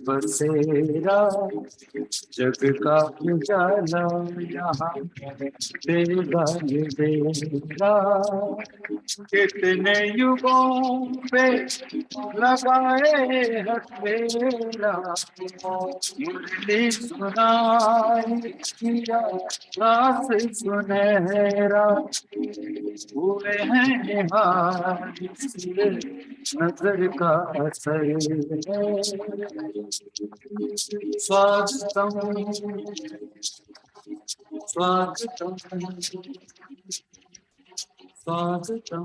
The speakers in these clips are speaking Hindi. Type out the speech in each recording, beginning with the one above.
बसेरा जग का उजाला यहाँ देगा देगा। कितने युगों पे लगाए हथेला, मुरली सुनाई किया रास सुनहरा। हुए हैं निहार इसलिए नजर का असर है। स्वागतम स्वागतम स्वागतम।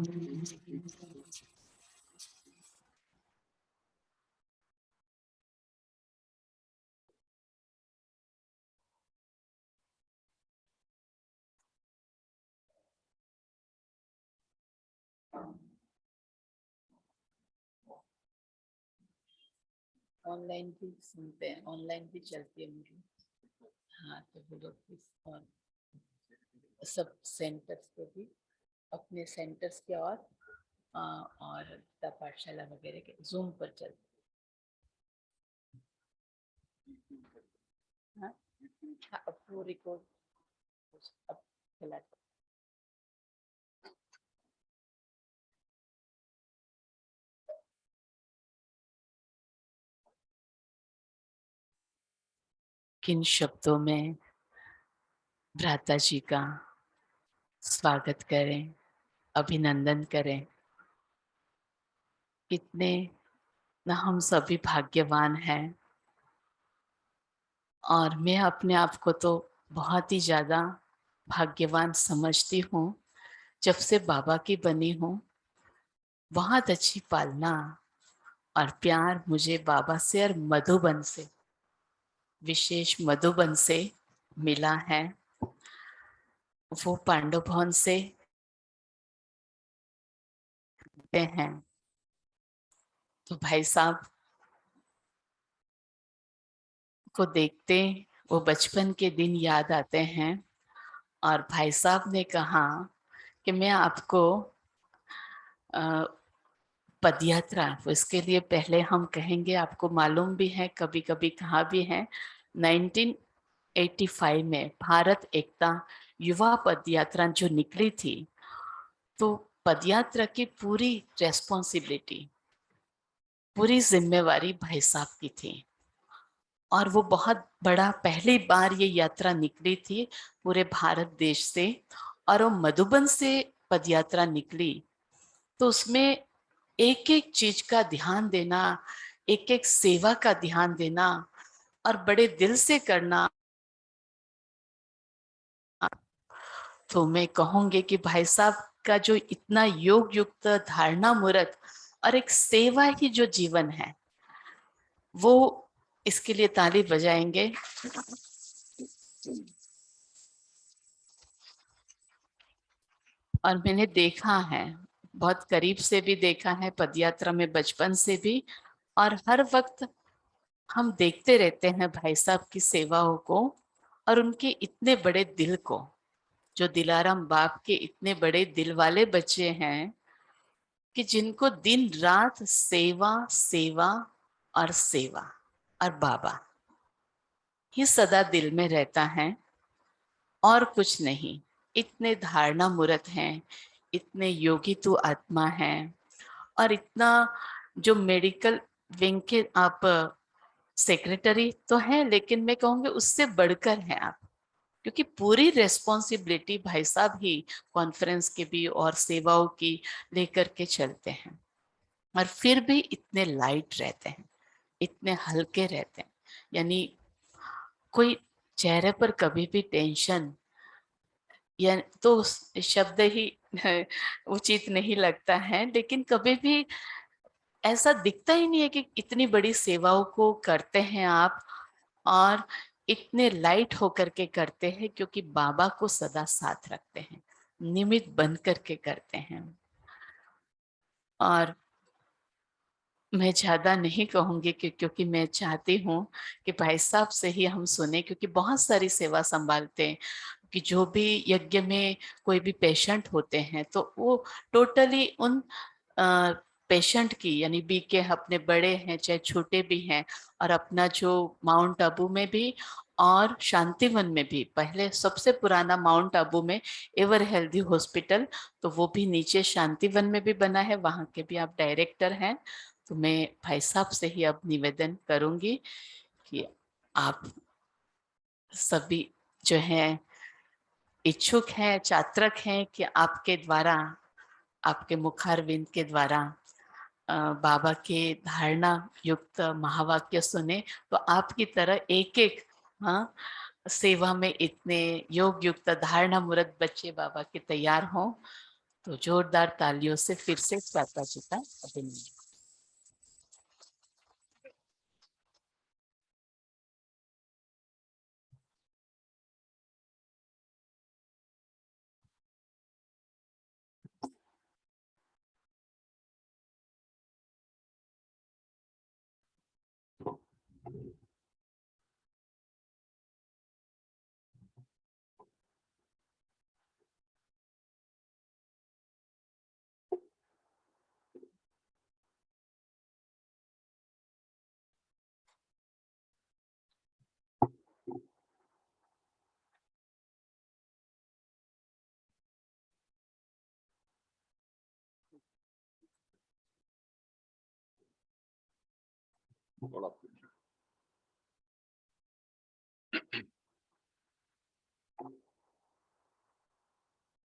ऑनलाइन भी सुनते हैं, ऑनलाइन भी चलती है मेरी। हाँ, तो वो लोग भी और सब सेंटर्स पे भी, अपने सेंटर्स के और गीता पाठशाला वगैरह के जूम पर चलते। हाँ, हाँ, अब वो रिकॉर्ड अब चला। किन शब्दों में भ्राता जी का स्वागत करें, अभिनंदन करें। कितने न हम सभी भाग्यवान हैं, और मैं अपने आप को तो बहुत ही ज़्यादा भाग्यवान समझती हूँ। जब से बाबा की बनी हूँ, बहुत अच्छी पालना और प्यार मुझे बाबा से और मधुबन से, विशेष मधुबन से मिला है। वो पांडव भवन से हैं, तो भाई साहब को देखते वो बचपन के दिन याद आते हैं। और भाई साहब ने कहा कि मैं आपको पदयात्रा, इसके लिए पहले हम कहेंगे, आपको मालूम भी है, कभी कभी कहा भी है, 1985 में भारत एकता युवा पदयात्रा जो निकली थी, तो पदयात्रा की पूरी रेस्पॉन्सिबिलिटी, पूरी जिम्मेवारी भाई साहब की थी। और वो बहुत बड़ा, पहली बार ये यात्रा निकली थी पूरे भारत देश से, और वो मधुबन से पदयात्रा निकली। तो उसमें एक एक चीज का ध्यान देना, एक एक सेवा का ध्यान देना और बड़े दिल से करना। तो मैं कहूंगी कि भाई साहब का जो इतना योग युक्त धारणा मूर्त और एक सेवा ही जो जीवन है, वो, इसके लिए ताली बजाएंगे। और मैंने देखा है, बहुत करीब से भी देखा है, पदयात्रा में बचपन से भी, और हर वक्त हम देखते रहते हैं भाई साहब की सेवाओं को और उनके इतने बड़े दिल को। जो दिलाराम बाप के इतने बड़े दिल वाले बच्चे हैं कि जिनको दिन रात सेवा सेवा और सेवा, और बाबा ये सदा दिल में रहता है और कुछ नहीं। इतने धारणा मूर्त हैं, इतने योगी तो आत्मा हैं, और इतना जो मेडिकल विंग के आप सेक्रेटरी तो हैं, लेकिन मैं कहूँगी उससे बढ़कर हैं आप, क्योंकि पूरी रेस्पॉन्सिबिलिटी भाई साहब ही कॉन्फ्रेंस की भी और सेवाओं की लेकर के चलते हैं। और फिर भी इतने लाइट रहते हैं, इतने हल्के रहते हैं, यानी कोई चेहरे पर कभी भी टेंशन या तो शब्द ही उचित नहीं लगता है, लेकिन कभी भी ऐसा दिखता ही नहीं है कि इतनी बड़ी सेवाओं को करते हैं आप, और इतने लाइट होकर के करते हैं, क्योंकि बाबा को सदा साथ रखते हैं, निमित्त बन करके करते हैं। और मैं ज्यादा नहीं कहूंगी क्योंकि मैं चाहती हूँ कि भाई साहब से ही हम सुने, क्योंकि बहुत सारी सेवा संभालते हैं। कि जो भी यज्ञ में कोई भी पेशेंट होते हैं, तो वो टोटली उन पेशेंट की, यानी बीके अपने बड़े हैं चाहे छोटे भी हैं, और अपना जो माउंट आबू में भी और शांतिवन में भी, पहले सबसे पुराना माउंट आबू में एवर हेल्दी हॉस्पिटल, तो वो भी नीचे शांतिवन में भी बना है, वहां के भी आप डायरेक्टर हैं। तो मैं भाई साहब से ही अब निवेदन करूंगी कि आप सभी जो हैं इच्छुक हैं, चात्रक हैं कि आपके द्वारा, आपके मुखारविंद के द्वारा बाबा के धारणा युक्त महावाक्य सुने, तो आपकी तरह एक एक, हाँ, सेवा में इतने योग युक्त धारणा मूर्त बच्चे बाबा के तैयार हों। तो जोरदार तालियों से फिर से माता जी का अभिनंदन।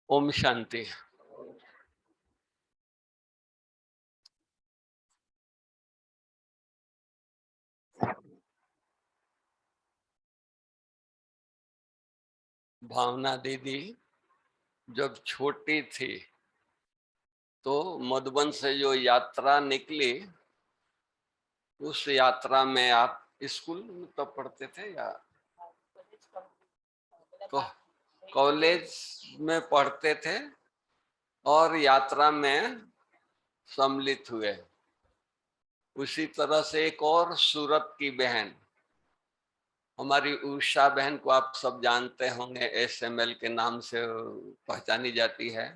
ओम शांति। भावना दीदी जब छोटी थी तो मधुबन से जो यात्रा निकली, उस यात्रा में आप स्कूल में तब पढ़ते थे या कॉलेज में पढ़ते थे और यात्रा में सम्मिलित हुए। उसी तरह से एक और सूरत की बहन, हमारी उषा बहन को आप सब जानते होंगे, SML के नाम से पहचानी जाती है।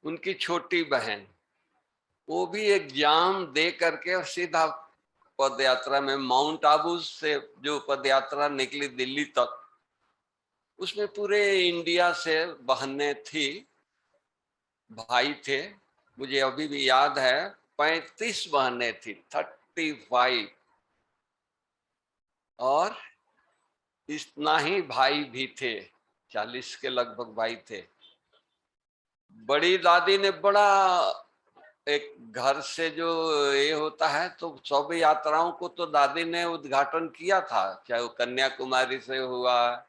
उनकी छोटी बहन, वो भी एग्जाम दे करके और सीधा पद यात्रा में माउंट आबू से जो पद यात्रा निकली दिल्ली तक, उसमें पूरे इंडिया से बहनें थी, भाई थे। मुझे अभी भी याद है 35 बहनें थी, 35, और इतना ही भाई भी थे, 40 के लगभग भाई थे। बड़ी दादी ने बड़ा, एक घर से जो ये होता है तो सब यात्राओं को तो दादी ने उद्घाटन किया था, चाहे वो कन्याकुमारी से हुआ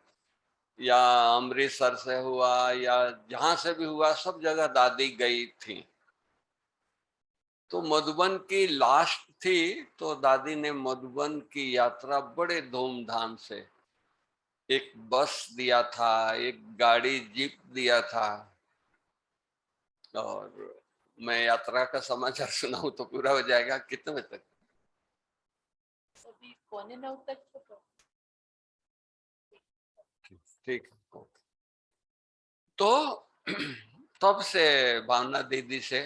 या अमृतसर से हुआ या जहां से भी हुआ, सब जगह दादी गई थी। तो मधुबन की लास्ट थी तो दादी ने मधुबन की यात्रा बड़े धूमधाम से, एक बस दिया था, एक गाड़ी जीप दिया था। और मैं यात्रा का समाचार सुनाऊं तो पूरा हो जाएगा, कितने बजे तक? अभी 8:45 तक ठीक। तो तब से भावना दीदी से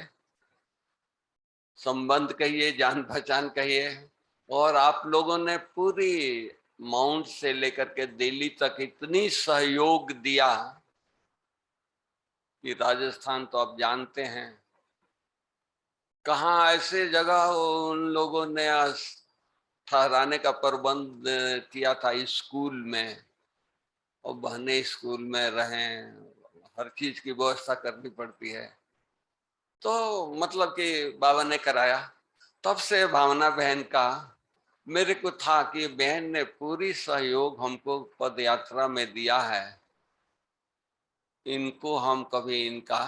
संबंध कहिए, जान पहचान कहिए, और आप लोगों ने पूरी माउंट से लेकर के दिल्ली तक इतनी सहयोग दिया कि राजस्थान तो आप जानते हैं, कहाँ ऐसे जगह उन लोगों ने ठहराने का प्रबंध किया था स्कूल में, और बहने स्कूल में रहें, हर चीज की व्यवस्था करनी पड़ती है। तो मतलब कि बाबा ने कराया। तब से भावना बहन का मेरे को था कि बहन ने पूरी सहयोग हमको पद यात्रा में दिया है, इनको हम कभी, इनका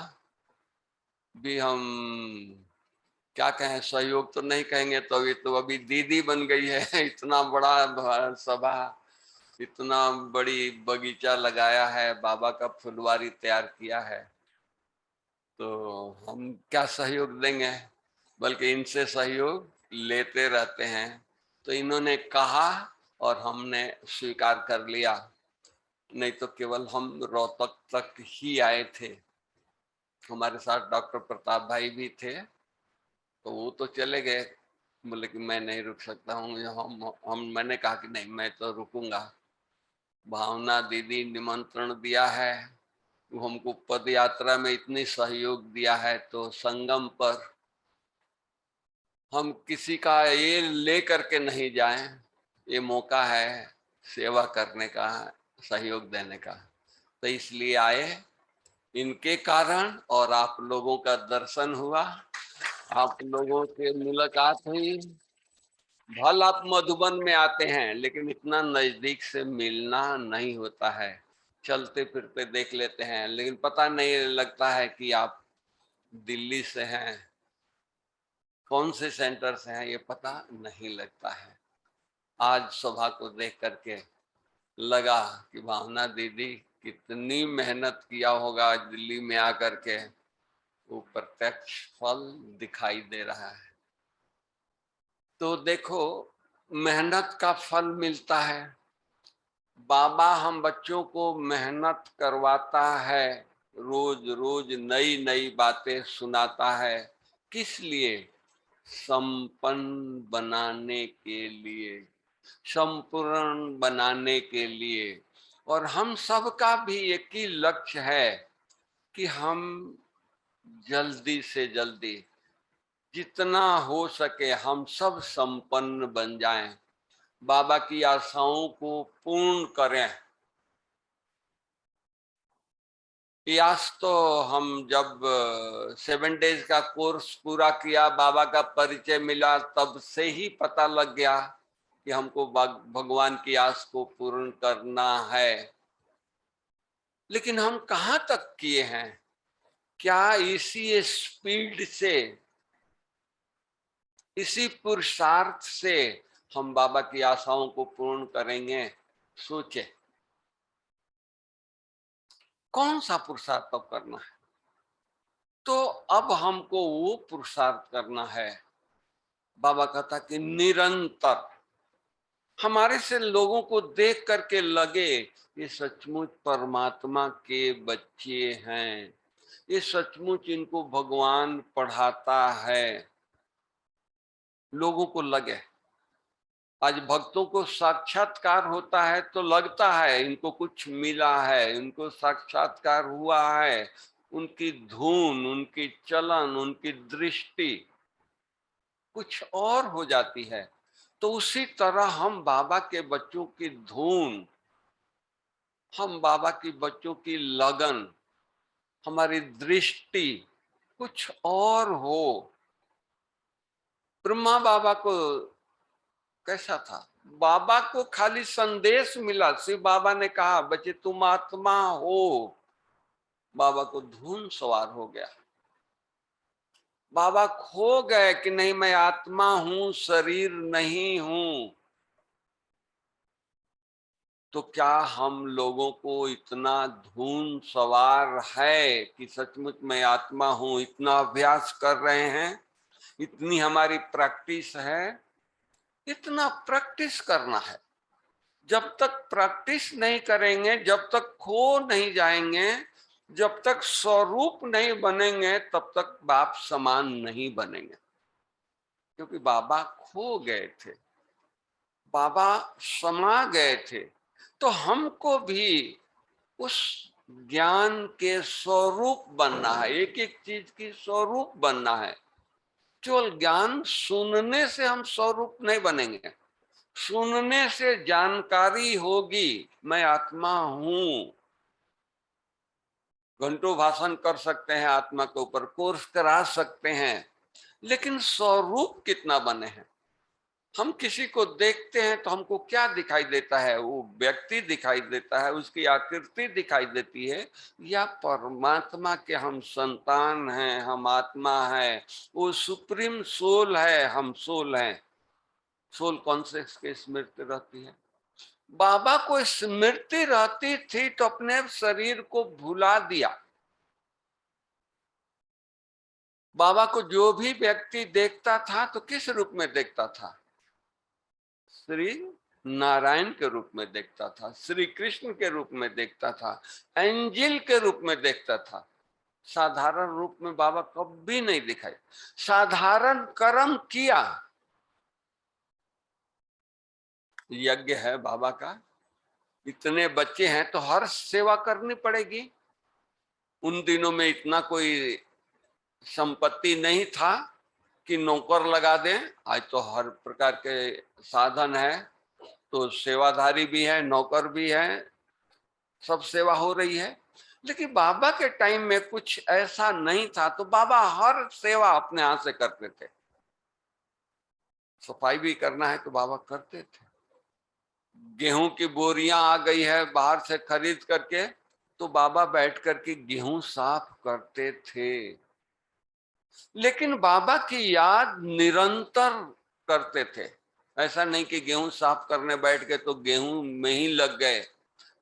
भी हम क्या कहें, सहयोग तो नहीं कहेंगे, तो ये तो अभी दीदी बन गई है। इतना बड़ा सभा, इतना बड़ी बगीचा लगाया है, बाबा का फुलवारी तैयार किया है, तो हम क्या सहयोग देंगे, बल्कि इनसे सहयोग लेते रहते हैं। तो इन्होंने कहा और हमने स्वीकार कर लिया, नहीं तो केवल हम रोहतक तक ही आए थे। हमारे साथ डॉक्टर प्रताप भाई भी थे, तो वो तो चले गए, बोले कि मैं नहीं रुक सकता हूँ। मैंने कहा कि नहीं, मैं तो रुकूंगा। भावना दीदी निमंत्रण दिया है, वो हमको पद यात्रा में इतनी सहयोग दिया है, तो संगम पर हम किसी का ये ले करके नहीं जाएं। ये मौका है सेवा करने का, सहयोग देने का, तो इसलिए आए। इनके कारण और आप लोगों का दर्शन हुआ, आप लोगों से मुलाकात हुई। भल आप मधुबन में आते हैं, लेकिन इतना नजदीक से मिलना नहीं होता है। चलते फिरते देख लेते हैं, लेकिन पता नहीं लगता है कि आप दिल्ली से हैं, कौन से सेंटर से हैं, ये पता नहीं लगता है। आज सभा को देख करके लगा कि भावना दीदी कितनी मेहनत किया होगा दिल्ली में आकर के, वो प्रत्यक्ष फल दिखाई दे रहा है। तो देखो, मेहनत का फल मिलता है। बाबा हम बच्चों को मेहनत करवाता है, रोज रोज नई नई बातें सुनाता है। किस लिए? संपन्न बनाने के लिए, संपूर्ण बनाने के लिए। और हम सबका भी एक ही लक्ष्य है कि हम जल्दी से जल्दी, जितना हो सके, हम सब संपन्न बन जाएं, बाबा की आशाओं को पूर्ण करें। यास तो हम जब 7 डेज का कोर्स पूरा किया, बाबा का परिचय मिला, तब से ही पता लग गया कि हमको भगवान की आस को पूर्ण करना है। लेकिन हम कहाँ तक किए हैं? क्या इसी स्पीड से, इसी पुरुषार्थ से हम बाबा की आशाओं को पूर्ण करेंगे? सोचे, कौन सा पुरुषार्थ अब करना है? तो अब हमको वो पुरुषार्थ करना है। बाबा कहता कि निरंतर हमारे से लोगों को देख करके लगे ये सचमुच परमात्मा के बच्चे हैं, ये सचमुच इनको भगवान पढ़ाता है। लोगों को लगे। आज भक्तों को साक्षात्कार होता है तो लगता है इनको कुछ मिला है, इनको साक्षात्कार हुआ है। उनकी धुन, उनकी चलन, उनकी दृष्टि कुछ और हो जाती है। तो उसी तरह हम बाबा के बच्चों की धुन, हम बाबा की बच्चों की लगन, हमारी दृष्टि कुछ और हो। ब्रह्मा बाबा को कैसा था? बाबा को खाली संदेश मिला, शिव बाबा ने कहा बच्चे तुम आत्मा हो, बाबा को धुन सवार हो गया। बाबा खो गए कि नहीं मैं आत्मा हूं, शरीर नहीं हूं। तो क्या हम लोगों को इतना धुन सवार है कि सचमुच मैं आत्मा हूं? इतना अभ्यास कर रहे हैं, इतनी हमारी प्रैक्टिस है। इतना प्रैक्टिस करना है। जब तक प्रैक्टिस नहीं करेंगे, जब तक खो नहीं जाएंगे, जब तक स्वरूप नहीं बनेंगे, तब तक बाप समान नहीं बनेंगे। क्योंकि बाबा खो गए थे, बाबा समा गए थे। तो हमको भी उस ज्ञान के स्वरूप बनना है, एक एक चीज की स्वरूप बनना है। केवल ज्ञान सुनने से हम स्वरूप नहीं बनेंगे। सुनने से जानकारी होगी, मैं आत्मा हूं। घंटों भाषण कर सकते हैं, आत्मा के ऊपर कोर्स करा सकते हैं, लेकिन स्वरूप कितना बने हैं? हम किसी को देखते हैं तो हमको क्या दिखाई देता है? वो व्यक्ति दिखाई देता है, उसकी आकृति दिखाई देती है, या परमात्मा के हम संतान हैं, हम आत्मा है, वो सुप्रीम सोल है, हम सोल हैं। सोल कॉन्शियस की स्मृति रहती है। बाबा को स्मृति रहती थी तो अपने शरीर को भुला दिया। बाबा को जो भी व्यक्ति देखता था तो किस रूप में देखता था? श्री नारायण के रूप में देखता था, श्री कृष्ण के रूप में देखता था, एंजिल के रूप में देखता था। साधारण रूप में बाबा कभी नहीं दिखाए। साधारण कर्म किया, यज्ञ है बाबा का, इतने बच्चे हैं तो हर सेवा करनी पड़ेगी। उन दिनों में इतना कोई संपत्ति नहीं था कि नौकर लगा दें। आज तो हर प्रकार के साधन है, तो सेवाधारी भी है, नौकर भी है, सब सेवा हो रही है। लेकिन बाबा के टाइम में कुछ ऐसा नहीं था, तो बाबा हर सेवा अपने हाथ से करते थे। सफाई भी करना है तो बाबा करते थे। गेहूं की बोरियां आ गई है बाहर से खरीद करके, तो बाबा बैठ करके गेहूं साफ करते थे। लेकिन बाबा की याद निरंतर करते थे। ऐसा नहीं कि गेहूं साफ करने बैठ गए तो गेहूं में ही लग गए,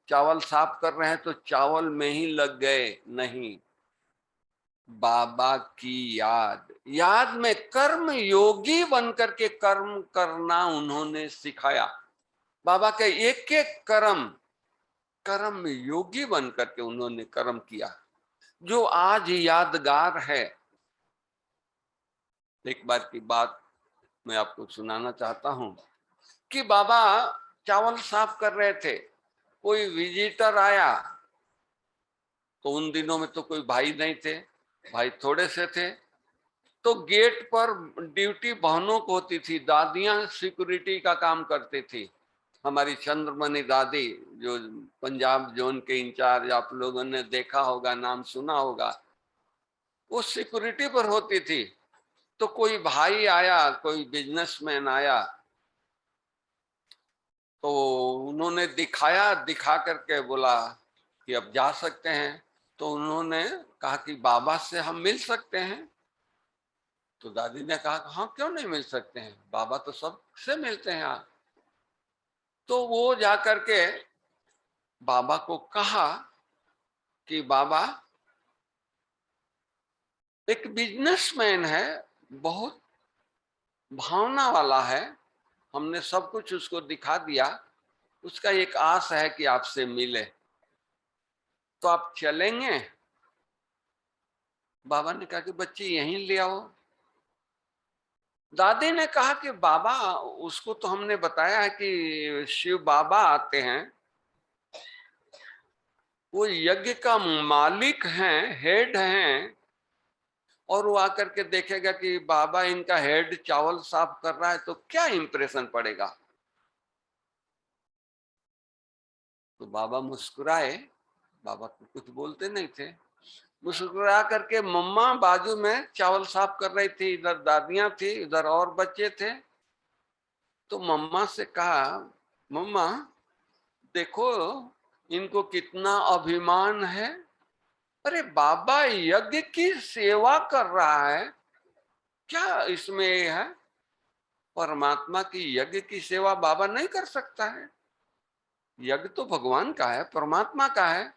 चावल साफ कर रहे हैं तो चावल में ही लग गए, नहीं। बाबा की याद में कर्म योगी बनकर के कर्म करना उन्होंने सिखाया। बाबा के एक एक कर्म योगी बनकर के उन्होंने कर्म किया, जो आज यादगार है। एक बार की बात मैं आपको सुनाना चाहता हूं कि बाबा चावल साफ कर रहे थे, कोई विजिटर आया। तो उन दिनों में तो कोई भाई नहीं थे, भाई थोड़े से थे। तो गेट पर ड्यूटी बहनों को होती थी, दादियां सिक्योरिटी का काम करती थी। हमारी चंद्रमणि दादी, जो पंजाब जोन के इंचार्ज, आप लोगों ने देखा होगा, नाम सुना होगा, वो सिक्योरिटी पर होती थी। तो कोई भाई आया, कोई बिजनेसमैन आया, तो उन्होंने दिखा करके बोला कि अब जा सकते हैं। तो उन्होंने कहा कि बाबा से हम मिल सकते हैं। तो दादी ने कहा हाँ, क्यों नहीं मिल सकते हैं, बाबा तो सबसे मिलते हैं आप। तो वो जाकर के बाबा को कहा कि बाबा, एक बिजनेसमैन है, बहुत भावना वाला है, हमने सब कुछ उसको दिखा दिया, उसका एक आस है कि आपसे मिले, तो आप चलेंगे? बाबा ने कहा कि बच्चे यहीं ले आओ। दादी ने कहा कि बाबा, उसको तो हमने बताया है कि शिव बाबा आते हैं, वो यज्ञ का मालिक हैं, हेड हैं, और वो आकर के देखेगा कि बाबा इनका हेड चावल साफ कर रहा है तो क्या इंप्रेशन पड़ेगा। तो बाबा मुस्कुराए, बाबा को कुछ बोलते नहीं थे। मुस्कुरा करके, मम्मा बाजू में चावल साफ कर रही थी, इधर दादियां थी, इधर और बच्चे थे। तो मम्मा से कहा, मम्मा देखो इनको कितना अभिमान है, अरे बाबा यज्ञ की सेवा कर रहा है, क्या इसमें है? परमात्मा की यज्ञ की सेवा बाबा नहीं कर सकता है? यज्ञ तो भगवान का है, परमात्मा का है।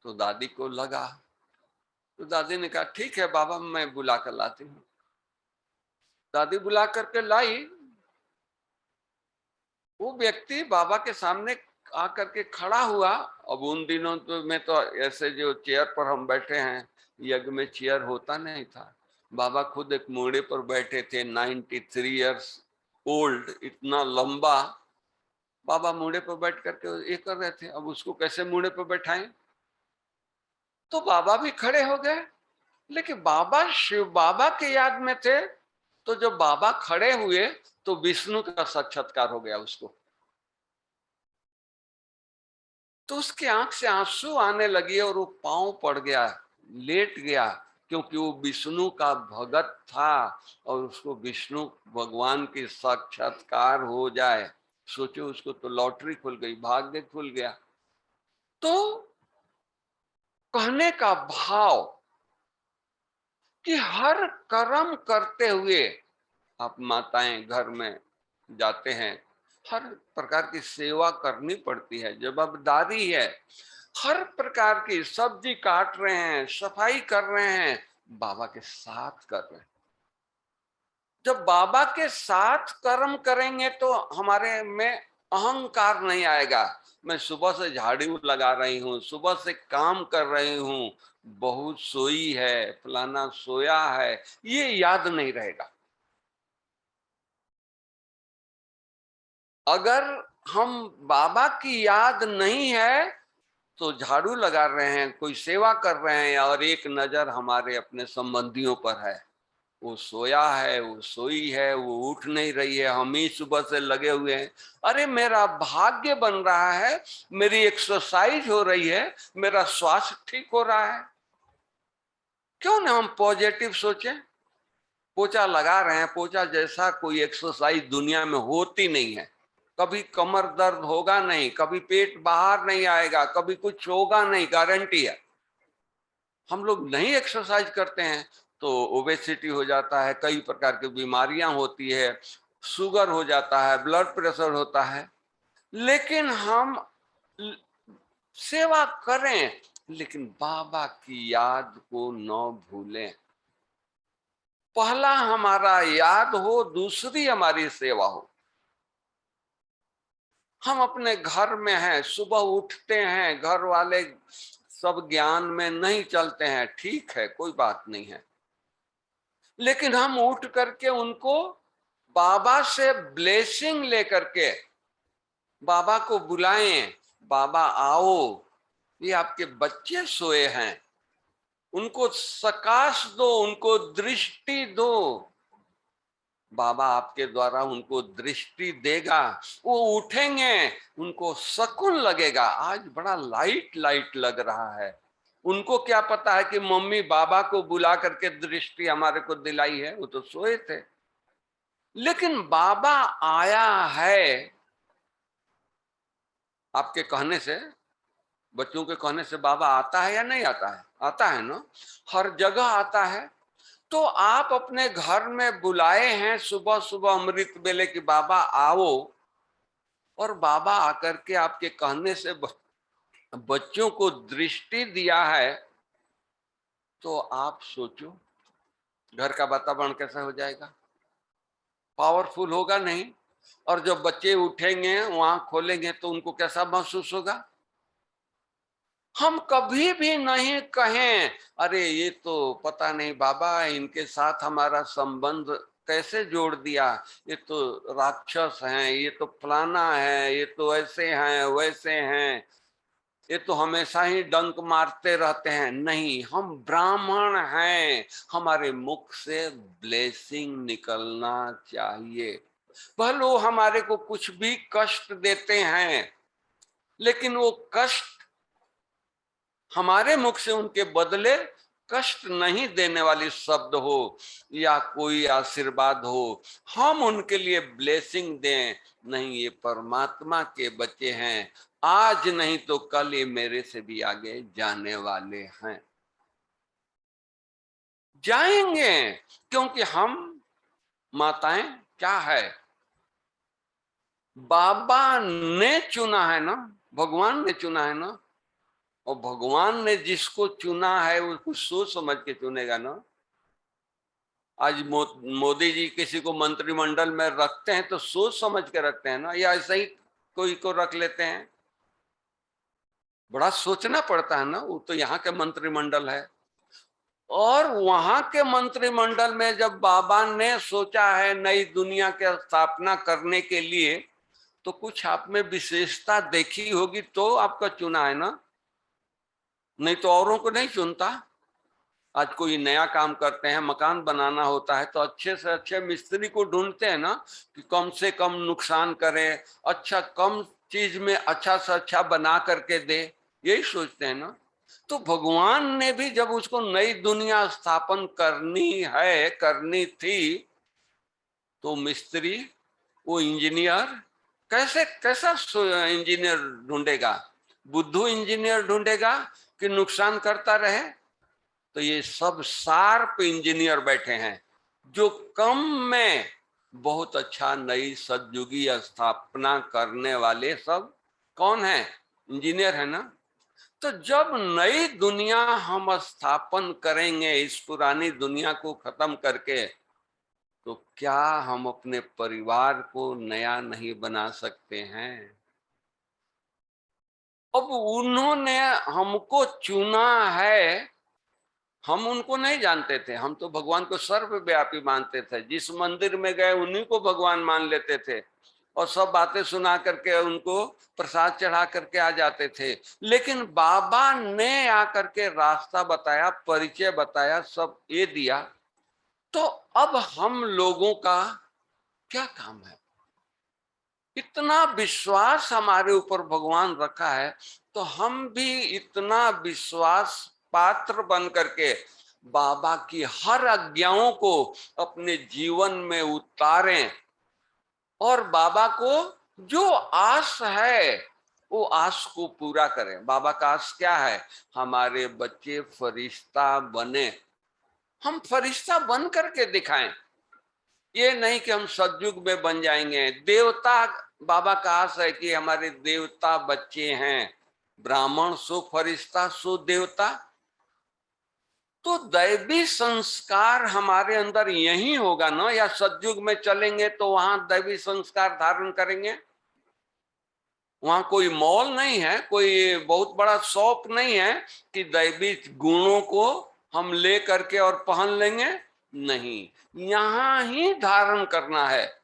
तो दादी को लगा, तो दादी ने कहा ठीक है बाबा, मैं बुला कर लाती हूँ। दादी बुला करके लाई। वो व्यक्ति बाबा के सामने आकर के खड़ा हुआ। अब उन दिनों में तो ऐसे जो चेयर पर हम बैठे हैं, यज्ञ में चेयर होता नहीं था। बाबा खुद एक मूड़े पर बैठे थे, 93 इयर्स ओल्ड, इतना लंबा। बाबा मूड़े पर बैठ करके ये कर रहे थे, अब उसको कैसे मूड़े पर बैठाएं? तो बाबा भी खड़े हो गए। लेकिन बाबा शिव बाबा के याद में थे, तो जब बाबा खड़े हुए तो विष्णु का साक्षात्कार हो गया उसको। तो उसके आंख से आंसू आने लगे और वो पांव पड़ गया, लेट गया, क्योंकि वो विष्णु का भगत था और उसको विष्णु भगवान की साक्षात्कार हो जाए, सोचो उसको तो लॉटरी खुल गई, भाग्य खुल गया। तो कहने का भाव कि हर कर्म करते हुए, आप माताएं घर में जाते हैं, हर प्रकार की सेवा करनी पड़ती है, जवाबदारी है। हर प्रकार की सब्जी काट रहे हैं, सफाई कर रहे हैं, बाबा के साथ कर रहे हैं। जब बाबा के साथ कर्म करेंगे तो हमारे में अहंकार नहीं आएगा। मैं सुबह से झाड़ू लगा रही हूँ, सुबह से काम कर रही हूँ, बहुत सोई है, फलाना सोया है, ये याद नहीं रहेगा। अगर हम बाबा की याद नहीं है तो झाड़ू लगा रहे हैं, कोई सेवा कर रहे हैं और एक नजर हमारे अपने संबंधियों पर है, वो सोया है, वो सोई है, वो उठ नहीं रही है, हम ही सुबह से लगे हुए हैं। अरे मेरा भाग्य बन रहा है, मेरी एक्सरसाइज हो रही है, मेरा स्वास्थ्य ठीक हो रहा है। क्यों ना हम पॉजिटिव सोचें। पोछा लगा रहे हैं, पोछा जैसा कोई एक्सरसाइज दुनिया में होती नहीं है। कभी कमर दर्द होगा नहीं, कभी पेट बाहर नहीं आएगा, कभी कुछ होगा नहीं, गारंटी है। हम लोग नहीं एक्सरसाइज करते हैं तो ओबेसिटी हो जाता है, कई प्रकार की बीमारियां होती है, शुगर हो जाता है, ब्लड प्रेशर होता है। लेकिन हम सेवा करें, लेकिन बाबा की याद को न भूलें। पहला हमारा याद हो, दूसरी हमारी सेवा हो। हम अपने घर में हैं, सुबह उठते हैं, घर वाले सब ज्ञान में नहीं चलते हैं, ठीक है, कोई बात नहीं है, लेकिन हम उठ करके उनको बाबा से ब्लेसिंग लेकर के बाबा को बुलाएं, बाबा आओ, ये आपके बच्चे सोए हैं, उनको सकाश दो, उनको दृष्टि दो। बाबा आपके द्वारा उनको दृष्टि देगा, वो उठेंगे, उनको सुकून लगेगा। आज बड़ा लाइट लाइट लग रहा है। उनको क्या पता है कि मम्मी बाबा को बुला करके दृष्टि हमारे को दिलाई है, वो तो सोए थे। लेकिन बाबा आया है आपके कहने से, बच्चों के कहने से बाबा आता है या नहीं आता है? आता है ना, हर जगह आता है। तो आप अपने घर में बुलाए हैं सुबह सुबह अमृत बेले की बाबा आओ, और बाबा आकर के आपके कहने से बच्चों को दृष्टि दिया है, तो आप सोचो घर का वातावरण कैसा हो जाएगा? पावरफुल होगा नहीं? और जब बच्चे उठेंगे, वहां खोलेंगे, तो उनको कैसा महसूस होगा? हम कभी भी नहीं कहें अरे ये तो पता नहीं बाबा, इनके साथ हमारा संबंध कैसे जोड़ दिया, ये तो राक्षस हैं, ये तो फलाना है, ये तो ऐसे हैं वैसे हैं, ये तो हमेशा ही डंक मारते रहते हैं। नहीं, हम ब्राह्मण हैं, हमारे मुख से ब्लेसिंग निकलना चाहिए। भले वो हमारे को कुछ भी कष्ट देते हैं, लेकिन वो कष्ट हमारे मुख से उनके बदले कष्ट नहीं देने वाली शब्द हो या कोई आशीर्वाद हो, हम उनके लिए ब्लेसिंग दें। नहीं, ये परमात्मा के बच्चे हैं, आज नहीं तो कल ये मेरे से भी आगे जाने वाले हैं, जाएंगे। क्योंकि हम माताएं क्या है, बाबा ने चुना है ना, भगवान ने चुना है ना, और भगवान ने जिसको चुना है उसको सोच समझ के चुनेगा ना। आज मोदी जी किसी को मंत्रिमंडल में रखते हैं तो सोच समझ के रखते हैं ना, या ऐसे ही कोई को रख लेते हैं? बड़ा सोचना पड़ता है ना, वो तो यहाँ के मंत्रिमंडल है। और वहां के मंत्रिमंडल में जब बाबा ने सोचा है नई दुनिया की स्थापना करने के लिए, तो कुछ आप में विशेषता देखी होगी तो आपका चुना है ना, नहीं तो औरों को नहीं चुनता। आज कोई नया काम करते हैं, मकान बनाना होता है, तो अच्छे से अच्छे मिस्त्री को ढूंढते हैं ना, कि कम से कम नुकसान करे, अच्छा कम चीज में अच्छा से अच्छा बना करके दे, यही सोचते हैं ना। तो भगवान ने भी जब उसको नई दुनिया स्थापन करनी थी, तो मिस्त्री, वो इंजीनियर कैसा इंजीनियर ढूंढेगा? बुद्धू इंजीनियर ढूंढेगा कि नुकसान करता रहे? तो ये सब शार्प इंजीनियर बैठे हैं, जो कम में बहुत अच्छा नई सतयुगी स्थापना करने वाले सब कौन है? इंजीनियर है ना। तो जब नई दुनिया हम स्थापन करेंगे, इस पुरानी दुनिया को खत्म करके, तो क्या हम अपने परिवार को नया नहीं बना सकते हैं? अब उन्होंने हमको चुना है, हम उनको नहीं जानते थे। हम तो भगवान को सर्वव्यापी मानते थे। जिस मंदिर में गए उन्हीं को भगवान मान लेते थे और सब बातें सुना करके उनको प्रसाद चढ़ा करके आ जाते थे। लेकिन बाबा ने आकर के रास्ता बताया, परिचय बताया, सब ये दिया। तो अब हम लोगों का क्या काम है? इतना विश्वास हमारे ऊपर भगवान रखा है, तो हम भी इतना विश्वास पात्र बन करके बाबा की हर आज्ञाओं को अपने जीवन में उतारें और बाबा को जो आस है वो आस को पूरा करें। बाबा का आस क्या है? हमारे बच्चे फरिश्ता बने, हम फरिश्ता बन करके दिखाएं। ये नहीं कि हम सतयुग में बन जाएंगे। देवता, बाबा का आस है कि हमारे देवता बच्चे हैं। ब्राह्मण सो फरिश्ता सो देवता। तो दैवी संस्कार हमारे अंदर यही होगा ना, या सतयुग में चलेंगे तो वहां दैवी संस्कार धारण करेंगे? वहां कोई मॉल नहीं है, कोई बहुत बड़ा शॉप नहीं है कि दैवी गुणों को हम ले करके और पहन लेंगे। नहीं, यहां ही धारण करना है।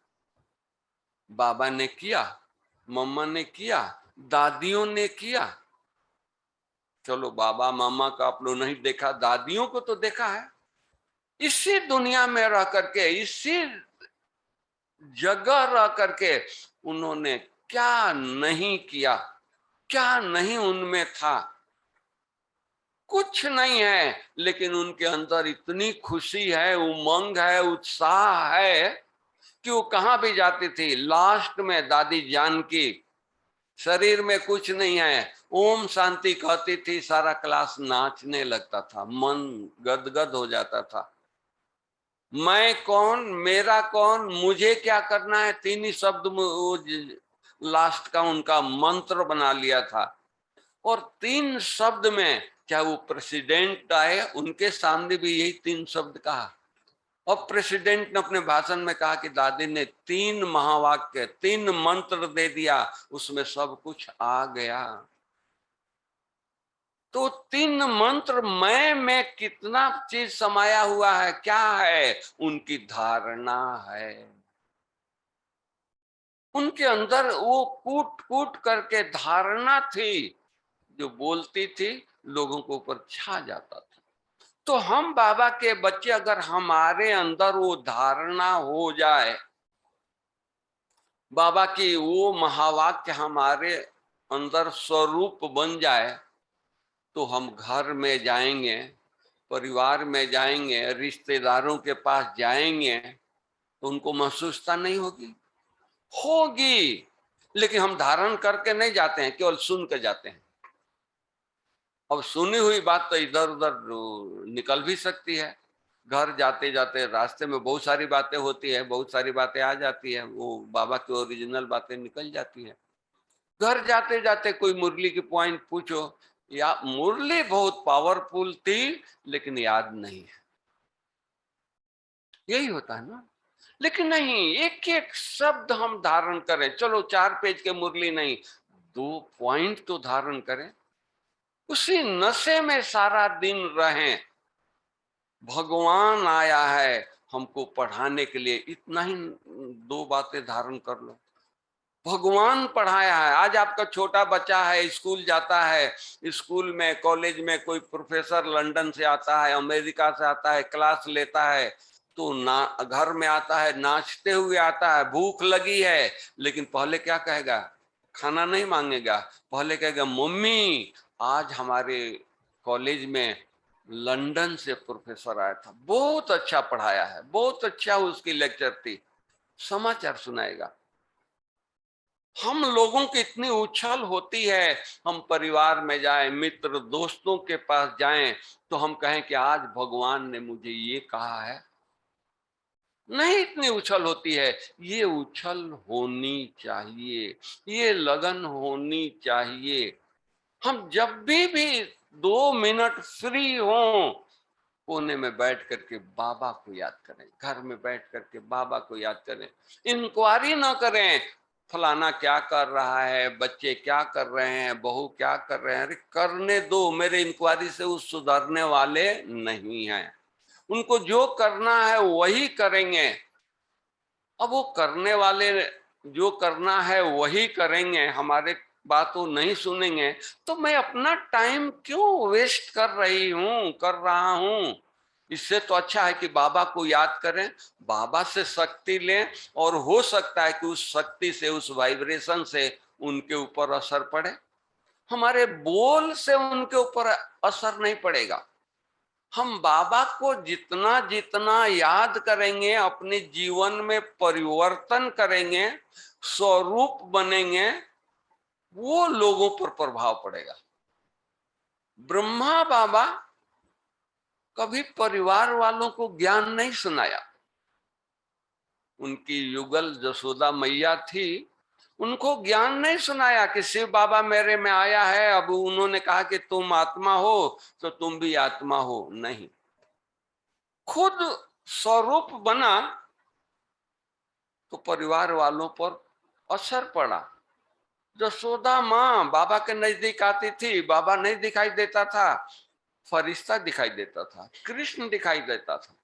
बाबा ने किया, मम्मा ने किया, दादियों ने किया। चलो बाबा मामा का आप लोग नहीं देखा, दादियों को तो देखा है। इसी दुनिया में रह करके, इसी जगह रह करके उन्होंने क्या नहीं किया, क्या नहीं उनमें था? कुछ नहीं है, लेकिन उनके अंदर इतनी खुशी है, उमंग है, उत्साह है कि वो कहां भी जाती थी। लास्ट में दादी जानकी, शरीर में कुछ नहीं है, ओम शांति कहती थी, सारा क्लास नाचने लगता था, मन गदगद हो जाता था। मैं कौन, मेरा कौन, मुझे क्या करना है, तीन ही शब्द लास्ट का उनका मंत्र बना लिया था। और तीन शब्द में, चाहे वो प्रेसिडेंट आए, उनके सामने भी यही तीन शब्द कहा। और प्रेसिडेंट ने अपने भाषण में कहा कि दादी ने तीन महावाक्य, तीन मंत्र दे दिया, उसमें सब कुछ आ गया। तो तीन मंत्र में कितना चीज समाया हुआ है, क्या है? उनकी धारणा है। उनके अंदर वो कूट कूट करके धारणा थी, जो बोलती थी लोगों के ऊपर छा जाता था। तो हम बाबा के बच्चे, अगर हमारे अंदर वो धारणा हो जाए, बाबा की वो महावाक्य हमारे अंदर स्वरूप बन जाए, तो हम घर में जाएंगे, परिवार में जाएंगे, रिश्तेदारों के पास जाएंगे, तो उनको महसूसता नहीं होगी? होगी। लेकिन हम धारण करके नहीं जाते हैं, केवल सुन कर जाते हैं। अब सुनी हुई बात तो इधर उधर निकल भी सकती है। घर जाते जाते रास्ते में बहुत सारी बातें होती है, बहुत सारी बातें आ जाती है, वो बाबा की ओरिजिनल बातें निकल जाती है। घर जाते जाते कोई मुरली की पॉइंट पूछो, या मुरली बहुत पावरफुल थी लेकिन याद नहीं है, यही होता है ना। लेकिन नहीं, एक एक शब्द हम धारण करें। चलो 4 पेज के मुरली नहीं, 2 पॉइंट तो धारण करें, उसी नशे में सारा दिन रहें। भगवान आया है हमको पढ़ाने के लिए, इतना ही 2 बातें धारण कर लो। भगवान पढ़ाया है। आज आपका छोटा बच्चा है, स्कूल जाता है, स्कूल में कॉलेज में कोई प्रोफेसर लंदन से आता है, अमेरिका से आता है, क्लास लेता है, तो ना घर में आता है, नाचते हुए आता है, भूख लगी है, लेकिन पहले क्या कहेगा? खाना नहीं मांगेगा, पहले कहेगा मम्मी आज हमारे कॉलेज में लंदन से प्रोफेसर आया था, बहुत अच्छा पढ़ाया है, बहुत अच्छा उसकी लेक्चर थी, समाचार सुनाएगा। हम लोगों की इतनी उछल होती है, हम परिवार में जाएं, मित्र दोस्तों के पास जाएं, तो हम कहें कि आज भगवान ने मुझे ये कहा है। नहीं, इतनी उछल होती है। ये उछल होनी चाहिए, ये लगन होनी चाहिए। हम जब भी 2 मिनट फ्री हों, कोने में बैठ करके बाबा को याद करें, घर में बैठ करके बाबा को याद करें। इंक्वायरी ना करें फलाना क्या कर रहा है, बच्चे क्या कर रहे हैं, बहू क्या कर रहे हैं। अरे करने दो, मेरे इंक्वायरी से वो सुधरने वाले नहीं हैं। उनको जो करना है वही करेंगे। अब वो करने वाले जो करना है वही करेंगे, हमारे बात वो नहीं सुनेंगे, तो मैं अपना टाइम क्यों वेस्ट कर रहा हूं। इससे तो अच्छा है कि बाबा को याद करें, बाबा से शक्ति लें, और हो सकता है कि उस शक्ति से, उस वाइब्रेशन से उनके ऊपर असर पड़े। हमारे बोल से उनके ऊपर असर नहीं पड़ेगा। हम बाबा को जितना जितना याद करेंगे, अपने जीवन में परिवर्तन करेंगे, स्वरूप बनेंगे, वो लोगों पर प्रभाव पड़ेगा। ब्रह्मा बाबा कभी परिवार वालों को ज्ञान नहीं सुनाया। उनकी युगल जसोदा मैया थी, उनको ज्ञान नहीं सुनाया कि शिव बाबा मेरे में आया है, अब उन्होंने कहा कि तुम आत्मा हो तो तुम भी आत्मा हो। नहीं, खुद स्वरूप बना तो परिवार वालों पर असर पड़ा। जसोदा माँ बाबा के नजदीक आती थी, बाबा नहीं दिखाई देता था, फरिश्ता दिखाई देता था, कृष्ण दिखाई देता था।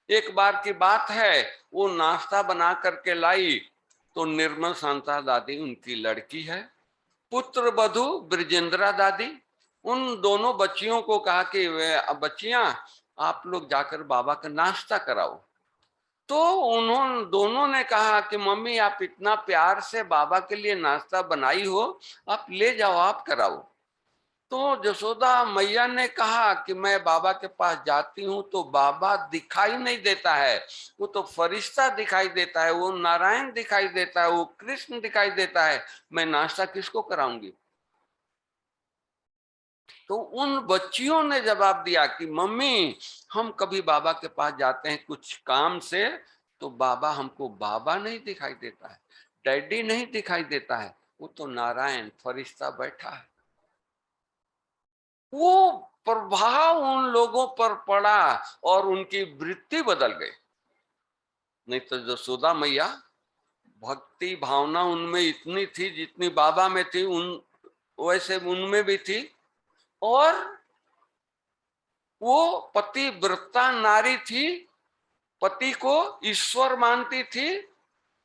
एक बार की बात है, वो नाश्ता बना करके लाई तो निर्मल शांता दादी उनकी लड़की है, पुत्र वधू ब्रजेंद्रा दादी, उन दोनों बच्चियों को कहा कि बच्चियां आप लोग जाकर बाबा का नाश्ता कराओ। तो उन्होंने दोनों ने कहा कि मम्मी आप इतना प्यार से बाबा के लिए नाश्ता बनाई हो, आप ले जाओ, आप कराओ। तो जसोदा मैया ने कहा कि मैं बाबा के पास जाती हूँ तो बाबा दिखाई नहीं देता है, वो तो फरिश्ता दिखाई देता है, वो नारायण दिखाई देता है, वो कृष्ण दिखाई देता है, मैं नाश्ता किसको कराऊंगी। तो उन बच्चियों ने जवाब दिया कि मम्मी हम कभी बाबा के पास जाते हैं कुछ काम से, तो बाबा हमको बाबा नहीं दिखाई देता है, डैडी नहीं दिखाई देता है, वो तो नारायण फरिश्ता बैठा है। वो प्रभाव उन लोगों पर पड़ा और उनकी वृत्ति बदल गई। नहीं तो जसोदा मैया भक्ति भावना उनमें इतनी थी जितनी बाबा में थी, उन वैसे उनमें भी थी। और वो पतिव्रता नारी थी, पति को ईश्वर मानती थी।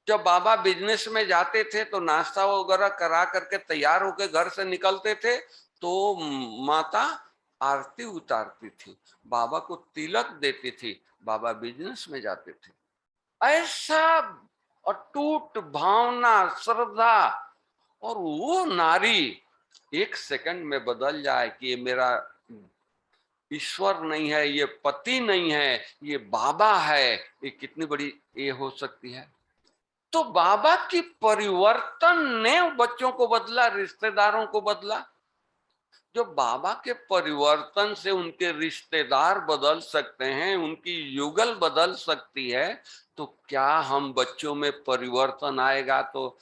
जब बाबा बिजनेस में जाते थे तो नाश्ता वगैरह करा करके तैयार होकर घर से निकलते थे तो माता आरती उतारती थी, बाबा को तिलक देती थी, बाबा बिजनेस में जाते थे। ऐसा अटूट भावना, श्रद्धा। और वो नारी एक सेकंड में बदल जाए कि ये मेरा ईश्वर नहीं है, ये पति नहीं है, ये बाबा है, ये कितनी बड़ी ये हो सकती है। तो बाबा की परिवर्तन ने बच्चों को बदला, रिश्तेदारों को बदला। जो बाबा के परिवर्तन से उनके रिश्तेदार बदल सकते हैं, उनकी युगल बदल सकती है, तो क्या हम बच्चों में परिवर्तन आएगा तो